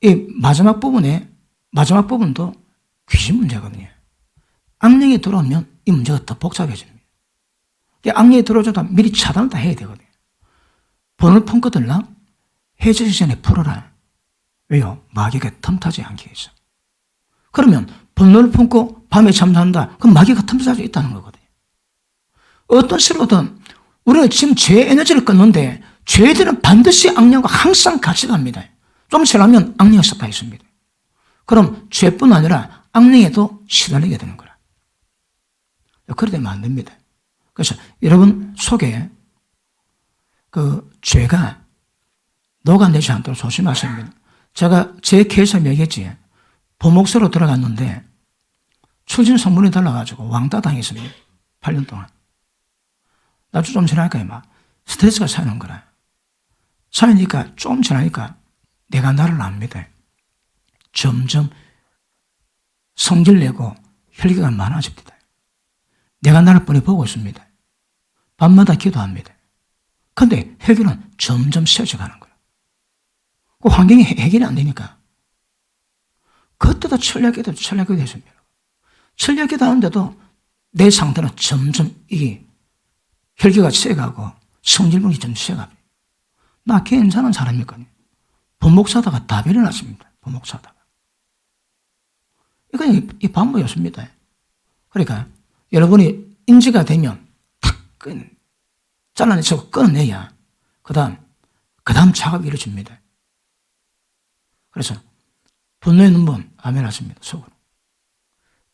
이 마지막 부분도 귀신 문제거든요. 악령이 들어오면 이 문제가 더 복잡해집니다. 악령이 들어오자도 미리 차단을 다 해야 되거든요. 번을 품거들랑 해지기 전에 풀어라. 왜요? 마귀가 틈타지 않게 해서. 그러면 분노를 품고 밤에 잠잔다. 그럼 마귀가 틈타지 수 있다는 거거든요. 어떤 식으로든 우리는 지금 죄의 에너지를 끊는데 죄들은 반드시 악령과 항상 같이 갑니다. 좀 지나면 악령이 섞여 있습니다. 그럼 죄뿐 아니라 악령에도 시달리게 되는 거라. 그래 되면 안 됩니다. 그래서 여러분 속에 그 죄가 녹아내지 않도록 조심하셔야 합니다. 제가 제 케이스를 얘기했지. 보목소로 들어갔는데 출신 성분이 달라가지고 왕따 당했습니다. 8년 동안. 나중 좀 지나니까 스트레스가 쌓이는 거라. 쌓이니까 좀 지나니까 내가 나를 압니다. 점점 성질 내고 혈기가 많아집니다. 내가 나를 뻔히 보고 있습니다. 밤마다 기도합니다. 근데 혈기는 점점 세져가는 거예요. 그 환경이 해결이 안 되니까. 그때도 철야기도 했습니다. 철야기도 하는데도 내 상태는 점점 이게 혈기가 세가고 성질분이 좀 세가고. 나 괜찮은 사람이거든요. 부목사다가 답이 일어났습니다. 부목사다가. 이건 이 방법이었습니다. 그러니까 여러분이 인지가 되면 탁 잘라내서 끊어내야 그 다음 작업이 이루어집니다. 그래서 분노 있는 분 아멘 하십니다. 속으로.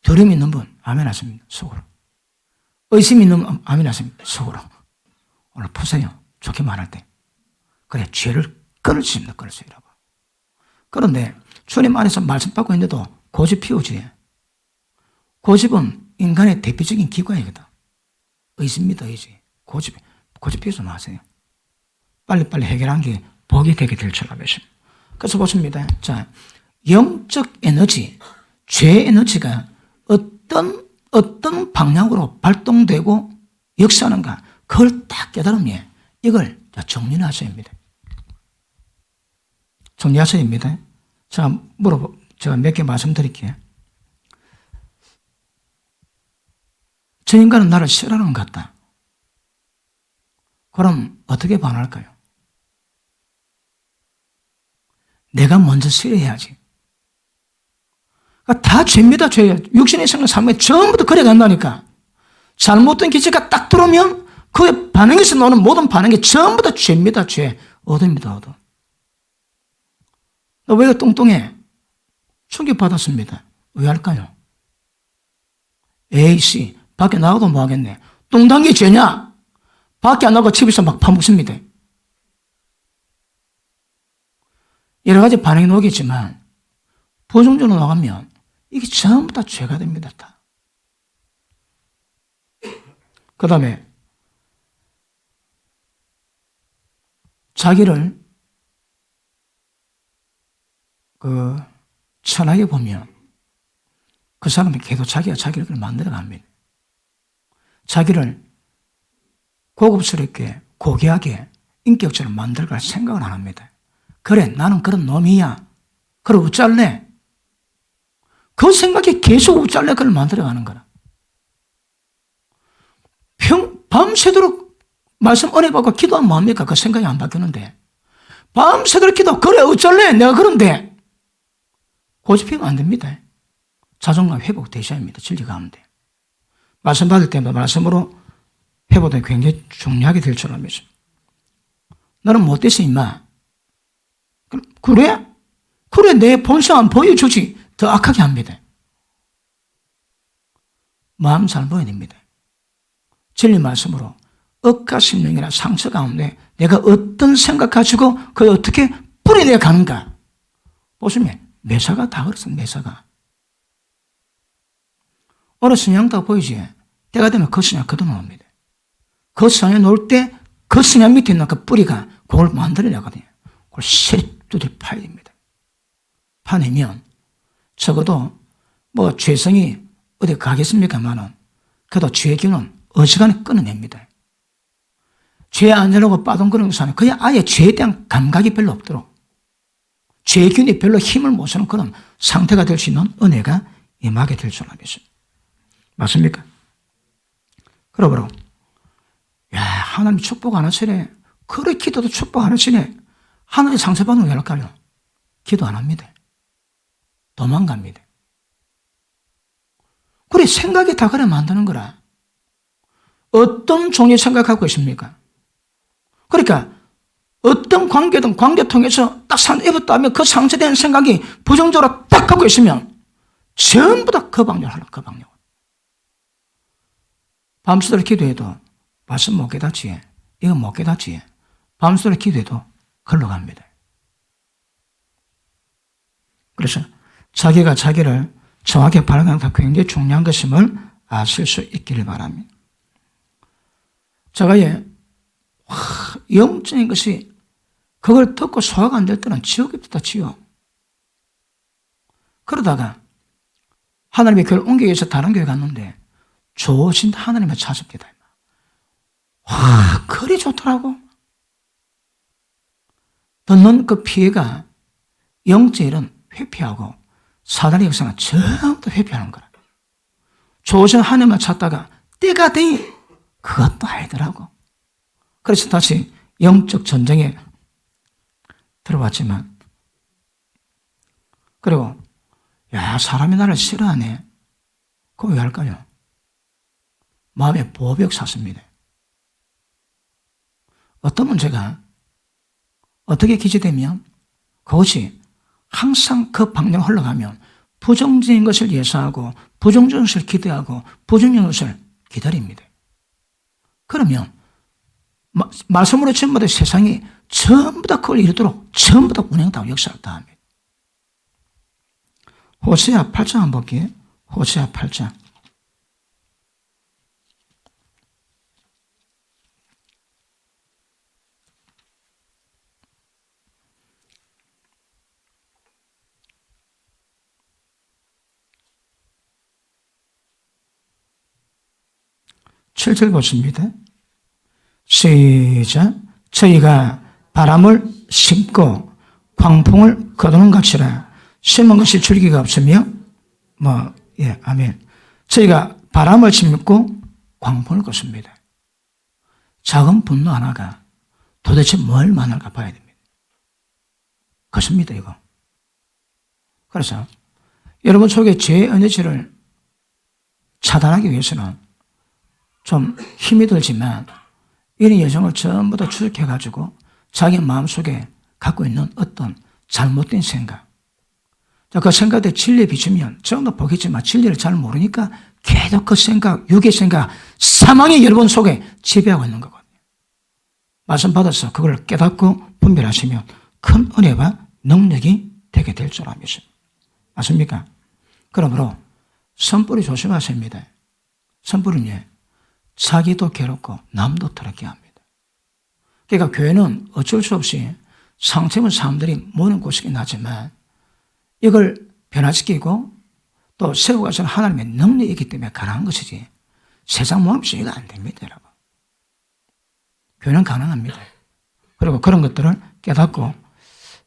두려움 있는 분 아멘 하십니다. 속으로. 의심 있는 분 아멘 하십니다. 속으로. 오늘 푸세요. 좋게 말할 때. 그래 죄를 끊을 수 있습니다. 끊을 수 있라고. 그런데 주님 안에서 말씀 받고 있는데도 고집 피우지. 고집은 인간의 대표적인 기관이거든. 의지입니다. 의지. 고집 피우지 마세요. 빨리빨리 해결한 게 복이 되게 될 줄 알겠습니다. 그래서 보십니다. 자, 영적 에너지, 죄의 에너지가 어떤 방향으로 발동되고 역사하는가, 그걸 딱 깨달으면 이걸 정리를 하셔야 합니다. 정리하셔야 합니다. 제가 몇 개 말씀드릴게요. 저 인간은 나를 싫어하는 것 같다. 그럼 어떻게 반할까요? 내가 먼저 싫어해야지. 다 죄입니다, 죄. 육신의 생각, 삶에 전부 다 그래 간다니까. 잘못된 기제가 딱 들어오면 그 반응에서 나오는 모든 반응이 전부 다 죄입니다, 죄. 어둠입니다, 어둠. 너 왜 뚱뚱해? 충격받았습니다. 왜 할까요? 에이씨, 밖에 나가도 뭐 하겠네. 뚱딴 게 죄냐? 밖에 안 나가고 집에서 막 파묻습니다. 여러 가지 반응이 나오겠지만, 부정적으로 나가면 이게 전부 다 죄가 됩니다, 다. 그 다음에, 자기를, 천하게 보면, 그 사람은 계속 자기가 자기를 만들어 갑니다. 자기를 고급스럽게, 고귀하게, 인격적으로 만들어갈 생각을 안 합니다. 그래, 나는 그런 놈이야. 그래, 웃잘래? 그 생각이 계속 웃잘래 그걸 만들어가는 거라. 밤새도록 말씀 은혜 받고 기도하면 뭐합니까? 그 생각이 안 바뀌는데. 밤새도록 기도, 그래, 웃잘래? 내가 그런데. 고집피면 안 됩니다. 자존감 회복되셔야 합니다. 진리 가운데. 말씀 받을 때마다 말씀으로 회복이 굉장히 중요하게 될 줄 알면서. 너는 못됐어, 임마. 그래? 그래, 내 본성 안 보여주지. 더 악하게 합니다. 마음 잘 보여야 됩니다. 진리 말씀으로 억과 심령이나 상처 가운데 내가 어떤 생각 가지고 그걸 어떻게 뿌려내 가는가. 보시면 매사가 다 그렇습니다. 매사가. 어느 성향도 보이지. 때가 되면 그 성향 걷어놓습니다. 그 성향 놓을 때 그 성향 밑에 있는 그 뿌리가 그걸 만들어내거든요. 그걸 세리 두드려 파야 됩니다. 파내면 적어도 뭐 죄성이 어디 가겠습니까만은 그래도 죄의 기운은 어지간히 끊어냅니다. 죄 안 되려고 빠동거리는 사람은 그냥 아예 죄에 대한 감각이 별로 없도록 죄의 기운이 별로 힘을 못 쓰는 그런 상태가 될 수 있는 은혜가 임하게 될 줄 알겠습니다. 맞습니까? 그러므로 야, 하나님 축복 안 하시네. 그래 기도도 축복 안 하시네. 하나님 상처받으면 왜 할까요? 기도 안 합니다. 도망갑니다. 그래 생각이 다 그래 만드는 거라. 어떤 종류의 생각하고 있습니까? 그러니까 어떤 관계든 관계 통해서 딱 입었다 하면 그 상처된 생각이 부정적으로 딱 하고 있으면 전부 다 그 방향으로 하라. 그 방향으로. 밤새도록 기도해도 말씀 못 깨닫지. 이거 못 깨닫지. 밤새도록 기도해도 걸러 갑니다. 그래서 자기가 자기를 정확히 발견하는 게 굉장히 중요한 것임을 아실 수 있기를 바랍니다. 제가 영적인 것이 그걸 듣고 소화가 안 될 때는 지옥에 있다, 지옥. 그러다가 하나님의 교회를 옮기기 위해서 다른 교회 갔는데 좋으신 하나님을 찾습니다. 와, 그리 좋더라고. 듣는 그 피해가 영적 일은 회피하고 사단의 역사는 전부 회피하는 거라. 좋으신 하나님을 찾다가 때가 되니 그것도 아니더라고. 그래서 다시 영적 전쟁에 들어왔지만, 그리고 야, 사람이 나를 싫어하네. 그거 왜 할까요? 마음에 보벽 샀습니다. 어떤 문제가 어떻게 기재되면 그것이 항상 그 방향으로 흘러가면 부정적인 것을 예사하고 부정적인 것을 기대하고 부정적인 것을 기다립니다. 그러면 말씀으로 전부 다 세상이 전부 다 그걸 이루도록 전부 다 운행하고 역사를 다 합니다. 호세아 8장 한번 볼게요. 호세아 8장. 칠 절 보십니다. 시작. 저희가 바람을 심고 광풍을 거두는 것이라. 심은 것이 줄기가 없으며 아멘. 저희가 바람을 심고 광풍을 걷습니다. 작은 분노 하나가 도대체 뭘 만날까 봐야 됩니다. 그렇습니다, 이거. 그래서 여러분 속에 죄의 에너지를 차단하기 위해서는 좀 힘이 들지만 이런 여정을 전부 다 추적해가지고 자기 마음속에 갖고 있는 어떤 잘못된 생각, 그 생각에 진리에 비추면 전부 보겠지만 진리를 잘 모르니까 계속 그 생각, 육의 생각, 사망이 여러분 속에 지배하고 있는 거거든요. 말씀 받아서 그걸 깨닫고 분별하시면 큰 은혜와 능력이 되게 될 줄 압니다. 맞습니까? 그러므로 선불이 조심하셔야 합니다. 선불은요, 자기도 괴롭고 남도 더럽게 합니다. 그러니까 교회는 어쩔 수 없이 상처입은 사람들이 모는 곳이긴 하지만 이걸 변화시키고 또 세워가서는 하나님의 능력이 있기 때문에 가능한 것이지 세상 모험에서 이거 안 됩니다, 여러분. 교회는 가능합니다. 그리고 그런 것들을 깨닫고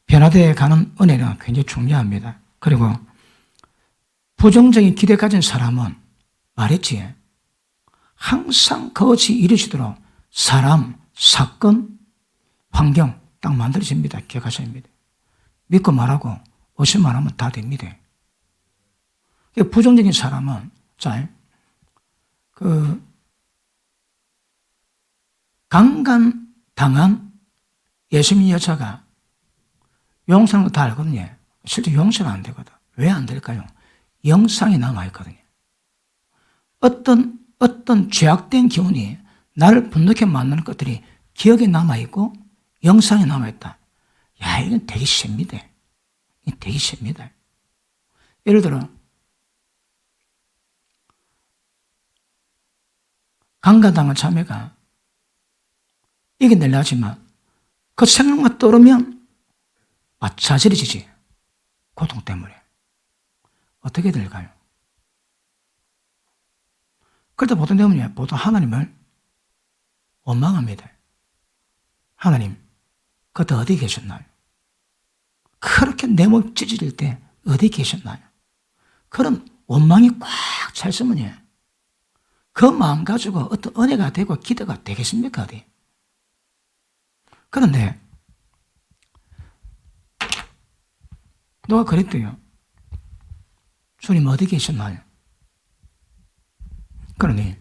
변화되어 가는 은혜는 굉장히 중요합니다. 그리고 부정적인 기대 가진 사람은 말했지, 항상 그것이 이루어지도록 사람, 사건, 환경 딱 만들어집니다. 기억하셔야 합니다. 믿고 말하고 의심 말하면 다 됩니다. 부정적인 사람은 강간당한 예수님 여자가 용서하는 거 다 알거든요. 실제 용서는 안 되거든. 왜 안 될까요? 영상이 남아있거든요. 어떤 죄악된 기운이 나를 분노케 만드는 것들이 기억에 남아있고 영상에 남아있다. 야, 이건 되게 셉니다. 이건 되게 셉니다. 예를 들어 강간당한 자매가 이겨내려 하지만 그 생각만 떠오르면 자질해지지. 고통 때문에. 어떻게 될까요? 그럴 때 보통 되면 보통 하나님을 원망합니다. 하나님, 그때 어디 계셨나요? 그렇게 내 몸 찢어질 때 어디 계셨나요? 그런 원망이 꽉 차 있으면 그 마음 가지고 어떤 은혜가 되고 기대가 되겠습니까? 어디? 그런데 누가 그랬대요. 주님 어디 계셨나요? 그러니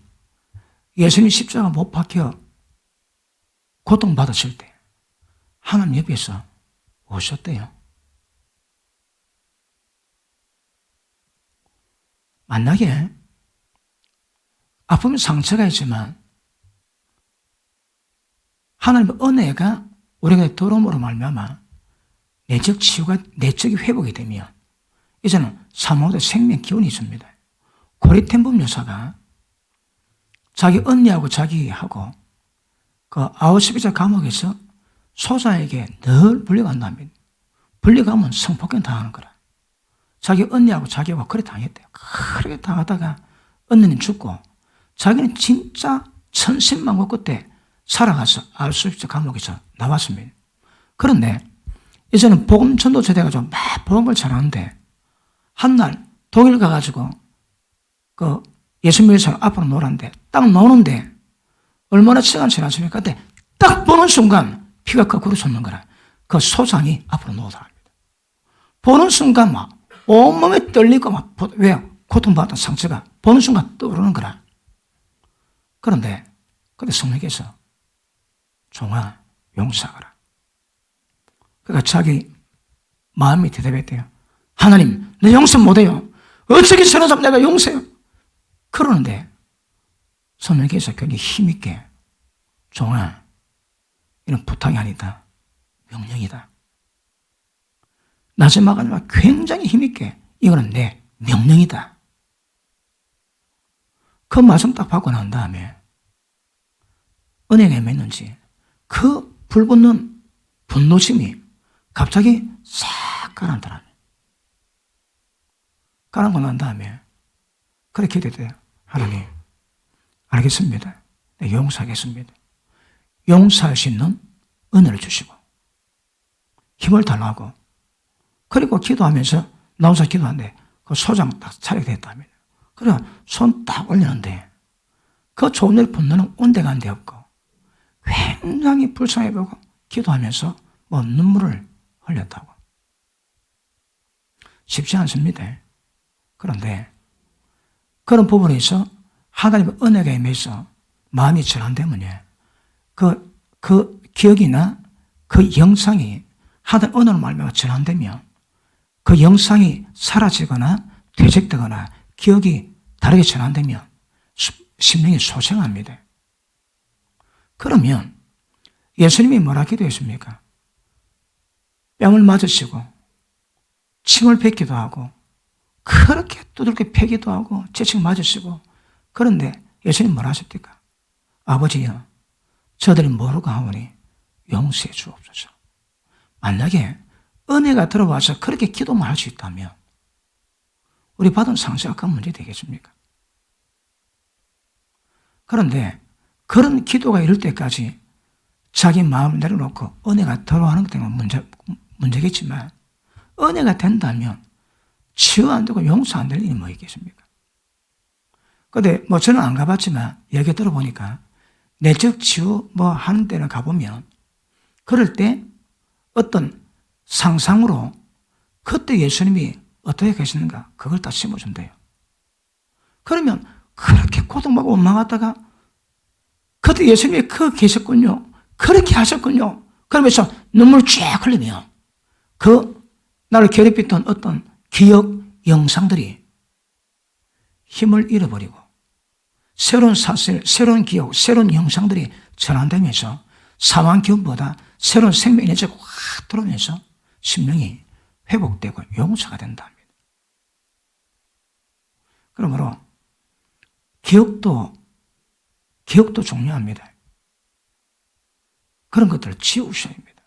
예수님 십자가 못 박혀 고통받았을 때 하나님 옆에서 오셨대요. 만약에 아프면 상처가 있지만 하나님의 은혜가 우리가 들어옴으로 말미암아 내적 치유가, 내적이 회복이 되면 이제는 사모도 생명 기운이 있습니다. 고리텐범 여사가 자기 언니하고 자기하고 그 아우슈비츠 감옥에서 소자에게 늘 불려간답니다. 불려가면 성폭행 당하는 거라. 자기 언니하고 자기하고 그래 당했대요. 그렇게 당하다가 언니는 죽고 자기는 진짜 천신만고 끝에 살아가서 아우슈비츠 감옥에서 나왔습니다. 그런데 이제는 복음 전도체 돼가지고 막 복음을 전하는데 한날 독일 가가지고 그 예수 믿는 사람 앞으로 노는데 딱 노는데 얼마나 시간 지났습니까? 그때 딱 보는 순간 피가 거꾸로 솟는 거라. 그 소장이 앞으로 놓더랍니다. 보는 순간 막 온몸에 떨리고 막 왜 고통받았던 상처가 보는 순간 떠오르는 거라. 그런데 성령께서 종아 용서하라. 그러니까 자기 마음이 대답했대요. 하나님, 내 용서 못해요. 어떻게 저런 사람 내가 용서해요? 그러는데 성령께서 굉장히 힘있게 종아, 이런 부탁이 아니다. 명령이다. 마지막 굉장히 힘있게 이거는 내 명령이다. 그 말씀 딱 받고 난 다음에 은혜가 맺는지 그 불붙는 분노심이 갑자기 싹 가라앉더라. 가라앉고 난 다음에 그렇게 기도해요. 하나님, 알겠습니다. 네, 용서하겠습니다. 용서할 수 있는 은혜를 주시고 힘을 달라고 그리고 기도하면서 나 혼자 기도하는데 그 소장 딱 차리게 됐답니다. 그래 손 딱 올리는데 그 좋은 일 분노는 온데간데 없고 굉장히 불쌍해 보고 기도하면서 뭐 눈물을 흘렸다고. 쉽지 않습니다. 그런데 그런 부분에서 하나님의 은혜가 임해서 마음이 전환되면요. 그 기억이나 그 영상이 하나님 은혜로 말미암아 전환되면 그 영상이 사라지거나 퇴색되거나 기억이 다르게 전환되면 심령이 소생합니다. 그러면 예수님이 뭐라 기도했습니까? 뺨을 맞으시고 침을 뱉기도 하고 그렇게 두들겨 패기도 하고 채찍 맞으시고 그런데 예수님 뭐라 하셨습니까? 아버지여 저들이 모르고 하오니 용서해 주옵소서. 만약에 은혜가 들어와서 그렇게 기도만 할 수 있다면 우리 받은 상처가 큰 문제 되겠습니까? 그런데 그런 기도가 이럴 때까지 자기 마음을 내려놓고 은혜가 들어가는 것 때문에 문제겠지만 은혜가 된다면 치유 안 되고 용서 안 될 일이 뭐 있겠습니까? 근데 뭐 저는 안 가봤지만 얘기 들어보니까 내적 치유 뭐 하는 데는 가보면 그럴 때 어떤 상상으로 그때 예수님이 어떻게 계시는가 그걸 다 심어준대요. 그러면 그렇게 고통받고 원망하다가 그때 예수님이 계셨군요. 그렇게 하셨군요. 그러면서 눈물 쫙 흘리면 그 나를 괴롭혔던 어떤 기억, 영상들이 힘을 잃어버리고 새로운 사실, 새로운 기억, 새로운 영상들이 전환되면서 사망 기운보다 새로운 생명 에너지가 확 들어오면서 심령이 회복되고 용서가 된답니다. 그러므로 기억도 중요합니다. 그런 것들을 지우셔야 합니다.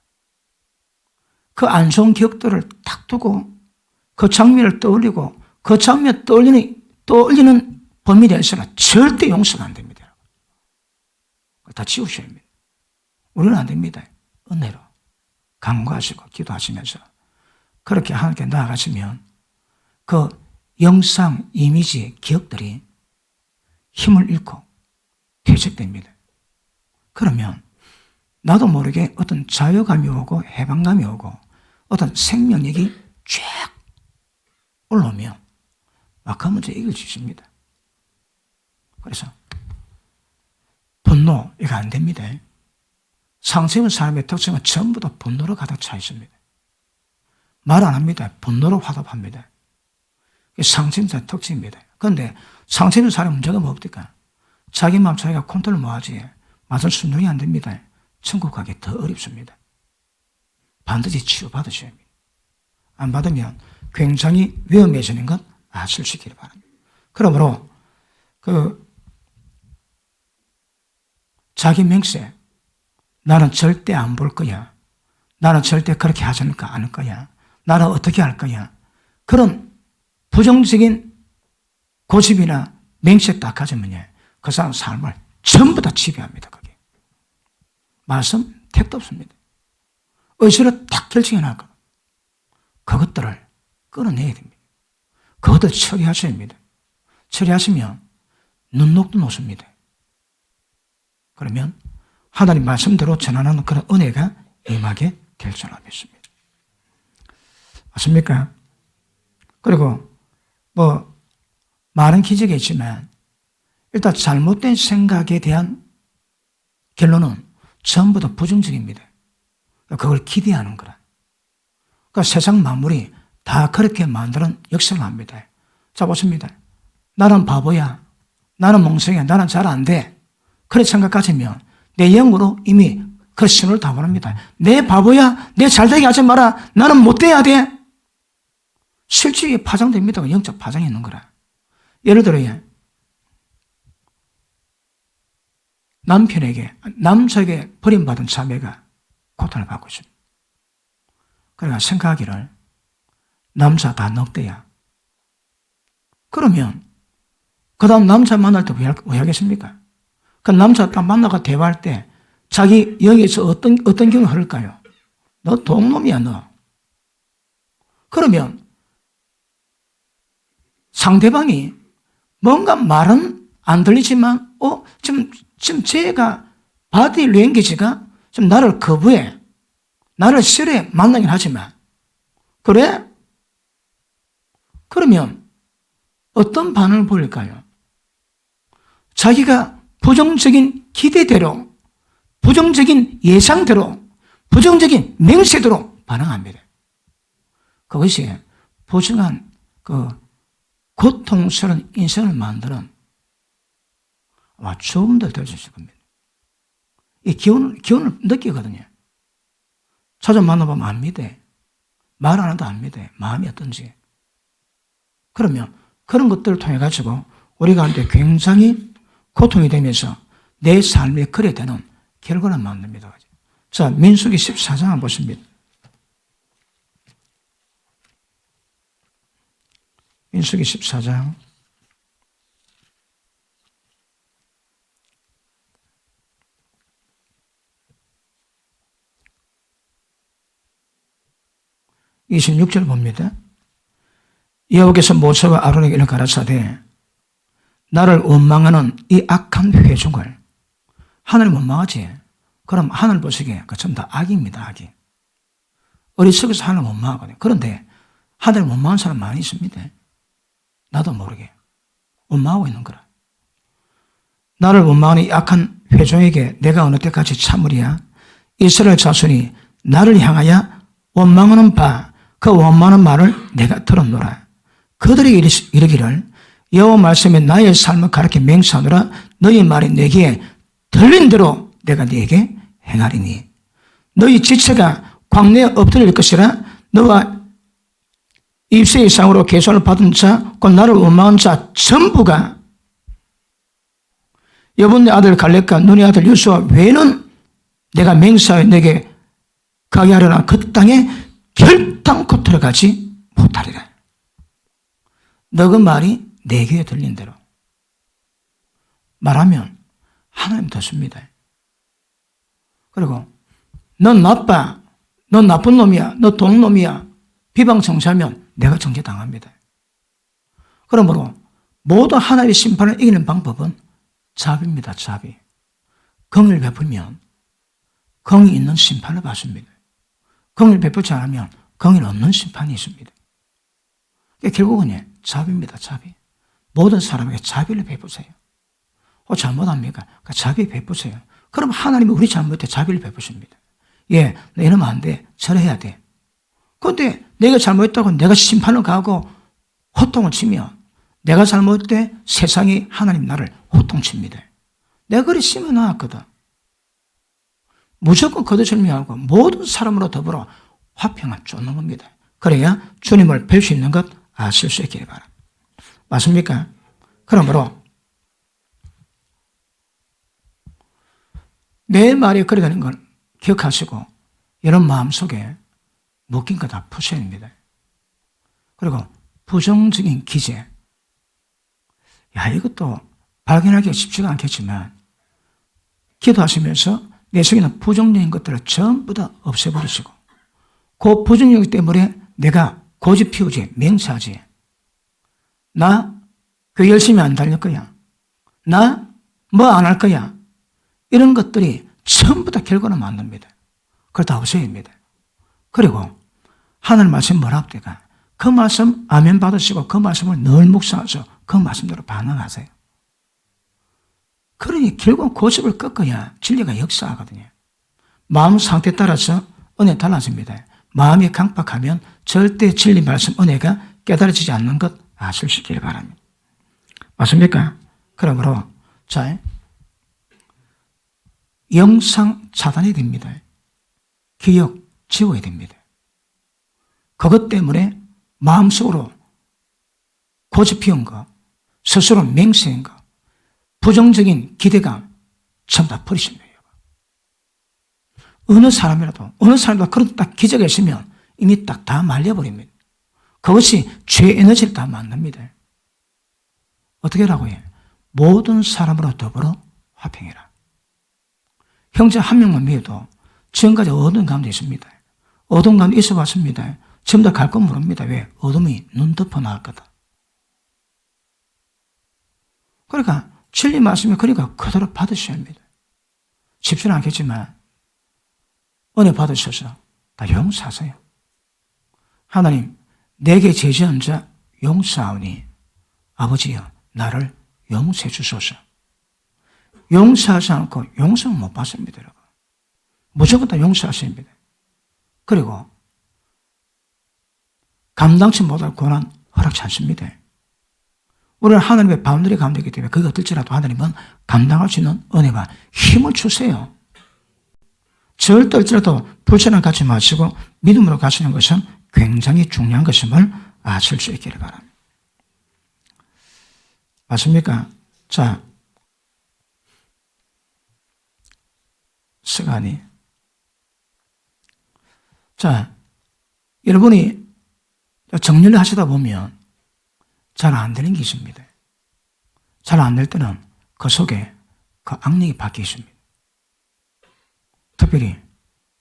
그 안 좋은 기억들을 딱 두고 그 장면을 떠올리고 그 장면 떠올리는 범위 내에서는 절대 용서가 안 됩니다. 다 지우셔야 합니다. 우리는 안 됩니다. 은혜로 간구하시고 기도하시면서 그렇게 하나님께 나아가시면 그 영상, 이미지, 기억들이 힘을 잃고 퇴색됩니다. 그러면 나도 모르게 어떤 자유감이 오고 해방감이 오고 어떤 생명력이 쫙 올라오면 막한 문제 이길 수 있습니다. 그래서 분노, 이거 안 됩니다. 상처 입은 사람의 특징은 전부 다 분노로 가득 차 있습니다. 말 안 합니다. 분노로 화답합니다. 이게 상처 입은 사람의 특징입니다. 그런데 상처 입은 사람의 문제가 뭡니까? 자기 마음 자기가 컨트롤 못하지. 맛을 순종이 안 됩니다. 천국 가기 더 어렵습니다. 반드시 치유받으셔야 합니다. 안 받으면 굉장히 위험해지는 것 아시기를 바랍니다. 그러므로 자기 맹세, 나는 절대 안 볼 거야. 나는 절대 그렇게 하지 않을 거야. 나는 어떻게 할 거야. 그런 부정적인 고집이나 맹세 딱 가지면요, 그 사람 삶을 전부 다 지배합니다. 그게 말씀 택도 없습니다. 의지로 딱 결정해 나가 그것들을 끌어내야 됩니다. 그것들 처리하셔야 합니다. 처리하시면 눈녹도 놓습니다. 그러면 하나님 말씀대로 전하는 그런 은혜가 임하게 될 줄 믿습니다. 맞습니까? 그리고 많은 기적이 있지만 일단 잘못된 생각에 대한 결론은 전부 다 부정적입니다. 그걸 기대하는 거라. 그러니까 세상 만물이 다 그렇게 만드는 역사를 합니다. 자, 보십니다. 나는 바보야. 나는 멍청이야. 나는 잘 안 돼. 그런 생각 가지면 내 영으로 이미 그 신호를 다 보냅니다. 내 바보야. 내 잘되게 하지 마라. 나는 못돼야 돼. 실질이 파장됩니다. 영적 파장이 있는 거라. 예를 들어요. 남자에게 버림받은 자매가 고통을 받고 있습니다. 그러니까 생각하기를 남자 다 넉대야. 그러면 그 다음 남자 만날 때 왜 하겠습니까? 그 남자 딱 만나가 대화할 때 자기 여기에서 어떤 경우가 흐를까요? 너 동놈이야 너. 그러면 상대방이 뭔가 말은 안 들리지만 지금 쟤가 바디 랭귀지가 좀 나를 거부해. 나를 싫어해. 만나긴 하지만. 그래? 그러면 어떤 반응을 보일까요? 자기가 부정적인 기대대로, 부정적인 예상대로, 부정적인 맹세대로 반응합니다. 그것이 부정한 고통스러운 인생을 만드는 아마 처음부터 될 수 있을 겁니다. 이 기운을 느끼거든요. 찾아 만나보면 압니다. 말 안 해도 압니다. 마음이 어떤지. 그러면 그런 것들을 통해 가지고 우리가 한테 굉장히 고통이 되면서 내 삶에 그래 되는 결과를 만듭니다. 자, 민수기 14장 한번 보십니다. 민수기 14장 26절 봅니다. 여호와께서 모세와 아론에게 이렇게 가라사대 나를 원망하는 이 악한 회중을 하나님 원망하지? 그럼 하늘 보시기에 그 전부 다 악입니다. 악이. 어리석어서 하나님 원망하거든요. 그런데 하나님 원망하는 사람 많이 있습니다. 나도 모르게 원망하고 있는 거라. 나를 원망하는 이 악한 회중에게 내가 어느 때까지 참으리야? 이스라엘 자손이 나를 향하여 원망하는 그 원망하는 말을 내가 들었노라. 그들이 이르기를 여호와 말씀에 나의 삶을 가르쳐 맹세하노라. 너희 말이 내게 들린 대로 내가 네게 행하리니 너희 지체가 광야에 엎드릴 것이라. 너와 입새 이상으로 계산을 받은 자, 곧 나를 원망한 자 전부가 여분의 아들 갈렙과 눈의 아들 유수와 외에는 내가 맹세하여 내게 가게 하려나 그 땅에 결단코 들어가지 못하리라. 너 그 말이 내 귀에 들린 대로 말하면 하나님 듣습니다. 그리고 넌 나빠, 넌 나쁜 놈이야, 너 동놈이야 비방 정치하면 내가 정죄당합니다. 그러므로 모두 하나님의 심판을 이기는 방법은 자비입니다. 자비. 긍휼을 베풀면 긍휼이 있는 심판을 받습니다. 긍휼을 베풀지 않으면 긍휼 없는 심판이 있습니다. 결국은 자비입니다. 자비. 모든 사람에게 자비를 베푸세요. 잘못합니까? 자비 베푸세요. 그럼 하나님이 우리 잘못에 자비를 베푸십니다. 예, 너 이러면 안 돼. 절해야 돼. 그런데 내가 잘못했다고 내가 심판을 가고 호통을 치면 내가 잘못돼 세상이 하나님 나를 호통칩니다. 내가 그리 심어놨거든. 무조건 거두절미하고 모든 사람으로 더불어 화평을 쫓는 겁니다. 그래야 주님을 뵐 수 있는 것 아실 수 있기를 바랍니다. 맞습니까? 그러므로 내 말이 그래 되는 건 기억하시고 여러분 마음속에 묶인 거 다 푸셔야 됩니다. 그리고 부정적인 기재. 이것도 발견하기가 쉽지가 않겠지만 기도하시면서 내 속에 있는 부정적인 것들을 전부 다 없애버리시고 그 부정력 때문에 내가 고집 피우지, 맹세하지. 나 그 열심히 안 달릴 거야. 나 뭐 안 할 거야. 이런 것들이 전부 다 결과는 만듭니다. 그걸 다 없애야 됩니다. 그리고 하늘 말씀 뭐라 합니까? 그 말씀 아멘 받으시고 그 말씀을 늘 묵상하셔서 그 말씀대로 반응하세요. 그러니 결국 고집을 꺾어야 진리가 역사하거든요. 마음 상태에 따라서 은혜 달라집니다. 마음이 강박하면 절대 진리 말씀 은혜가 깨달아지지 않는 것 아실 수 있기를 바랍니다. 맞습니까? 그러므로 자, 영상 차단이 됩니다. 기억 지워야 됩니다. 그것 때문에 마음속으로 고집 피운 거, 스스로 맹세한 거, 부정적인 기대감 전부 다 버리십니다. 어느 사람이라도 그런 딱 기적이 있으면 이미 딱 다 말려버립니다. 그것이 죄의 에너지를 다 만듭니다. 어떻게 하라고 해? 모든 사람으로 더불어 화평해라. 형제 한 명만 믿어도 지금까지 어두운 가운데 있습니다. 어두운 가운데 있어 봤습니다. 지금 다 갈 건 모릅니다. 왜? 어둠이 눈 덮어 나왔거든. 그러니까 진리 말씀이 그러니까 그대로 받으셔야 합니다. 쉽지는 않겠지만 은혜 받으셔서 다 용서하세요. 하나님, 내게 죄지은 자 용서하오니 아버지여 나를 용서해 주소서. 용서하지 않고 용서는 못 받습니다. 여러분. 무조건 다 용서하셔야 합니다. 그리고 감당치 못할 고난 허락치 않습니다. 우리는 하나님의 바운더리 가운데 있기 때문에 그게 어떨지라도 하나님은 감당할 수 있는 은혜와 힘을 주세요. 절대 어찌라도 불신을 갖지 마시고 믿음으로 가시는 것은 굉장히 중요한 것임을 아실 수 있기를 바랍니다. 맞습니까? 자, 시간이. 자, 여러분이 정리를 하시다 보면 잘 안 되는 게 있습니다. 잘 안 될 때는 그 속에 그 악력이 박혀 있습니다. 특별히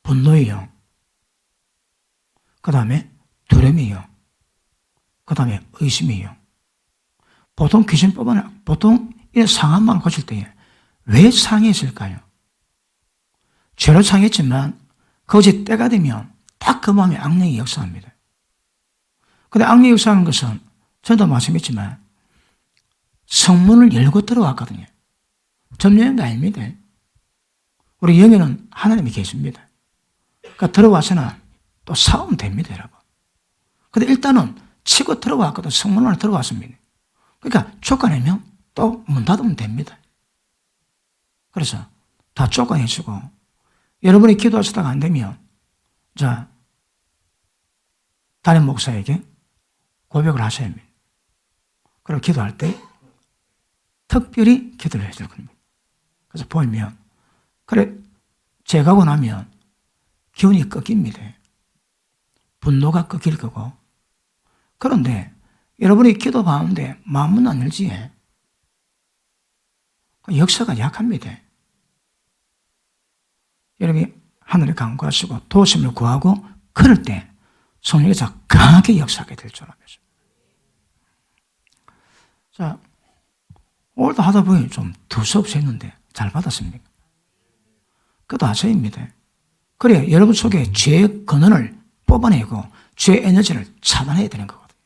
분노의 영, 그 다음에 두려움의 영, 그 다음에 의심의 영. 보통 귀신법은 보통 이 상한만 고칠 때에 왜 상했을까요? 죄로 상했지만 그것이 때가 되면 딱 그 마음에 악령이 역사합니다. 근데 악령이 역사하는 것은 저도 말씀했지만 성문을 열고 들어왔거든요. 점령이 아닙니다. 우리 영에는 하나님이 계십니다. 그러니까 들어와서나 또 싸우면 됩니다, 여러분. 근데 일단은 치고 들어왔거든. 성문 안에 들어왔습니다. 그러니까 쫓아내면 또 문 닫으면 됩니다. 그래서 다 쫓아내시고 여러분이 기도하시다가 안 되면 자, 담임 목사에게 고백을 하셔야 합니다. 그리고 기도할 때 특별히 기도를 해줄 겁니다. 그래서 보이면 그래 제가고 나면 기운이 꺾입니다. 분노가 꺾일 거고. 그런데 여러분이 기도 가운데 마음은 안 열지. 역사가 약합니다. 여러분이 하늘을 간구하시고 도심을 구하고 그럴 때 성령께서 강하게 역사하게 될 줄 알면서. 자, 오늘도 하다 보니 좀 두서없이 했는데 잘 받았습니까? 그것도 아셔입니다. 그래야 여러분 속에 죄의 근원을 뽑아내고 죄의 에너지를 차단해야 되는 거거든요.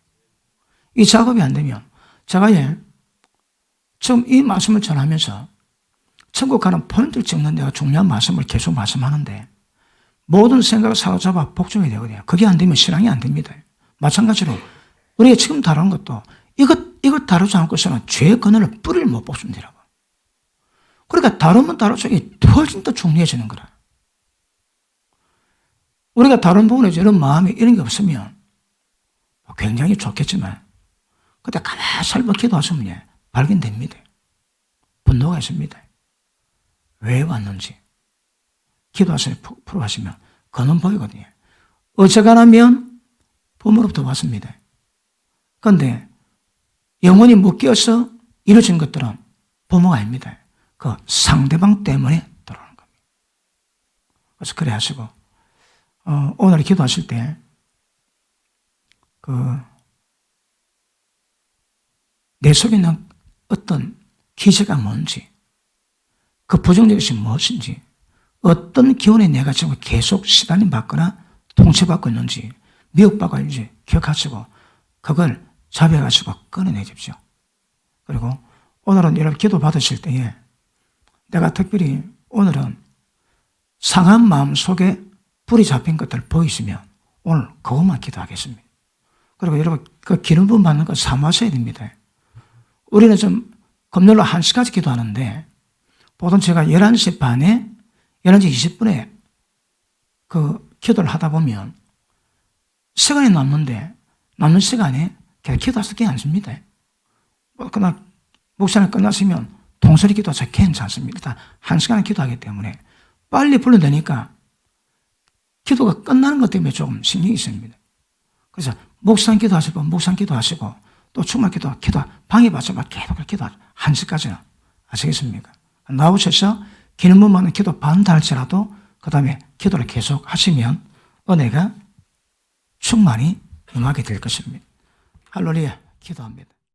이 작업이 안 되면 제가 지금 이 말씀을 전하면서 천국 가는 포인트를 찍는 데가 중요한 말씀을 계속 말씀하는데 모든 생각을 사로잡아 복종해야 되거든요. 그게 안 되면 신앙이 안 됩니다. 마찬가지로 우리가 지금 다루는 것도 이것 다루지 않고서는 죄의 근원을 뿌리를 못 뽑습니다. 그러니까 다루면 다룰수록 훨씬 더 중요해지는 거라. 우리가 다른 부분에서 이런 마음이 이런 게 없으면 굉장히 좋겠지만 그때 가만히 살펴 기도하시면 발견됩니다. 분노가 있습니다. 왜 왔는지, 기도하세요. 풀어 하시면 그는 보이거든요. 어쩌가라면 부모로부터 왔습니다. 그런데 영혼이 묶여서 이루어진 것들은 부모가 아닙니다. 그 상대방 때문에 들어오는 겁니다. 그래서 그래 하시고 오늘 기도하실 때 내 속에 있는 어떤 기제가 뭔지, 그 부정적인 것이 무엇인지, 어떤 기운에 내가 지금 계속 시달림 받거나 통치받고 있는지, 미혹받고 있는지 기억하시고 그걸 잡아가지고 꺼내내십시오. 그리고 오늘은 여러분 기도 받으실 때에 내가 특별히 오늘은 상한 마음 속에 불이 잡힌 것들 보이시면 오늘 그것만 기도하겠습니다. 그리고 여러분 그 기름 부음 받는 거 사모하셔야 됩니다. 우리는 좀 금요일로 1시까지 기도하는데 보통 제가 11시 반에 11시 20분에 그 기도를 하다 보면 시간이 남는 시간에 그냥 기도해서 괜찮습니다. 그러나 목사님 끝났으면 동서리 기도하셔도 괜찮습니다. 일단 1시간을 기도하기 때문에 빨리 불러내니까 기도가 끝나는 것 때문에 조금 신경이 있습니다. 그래서 목사님 기도하시고 목사님 기도하시고 또 충만 기도 방해받지 마 계속 기도하죠. 1시까지는 아시겠습니까? 나오셔서 기름 부음 받는 기도 반달치라도 그 다음에 기도를 계속 하시면 은혜가 충만히 임하게 될 것입니다. 할렐루야 기도합니다.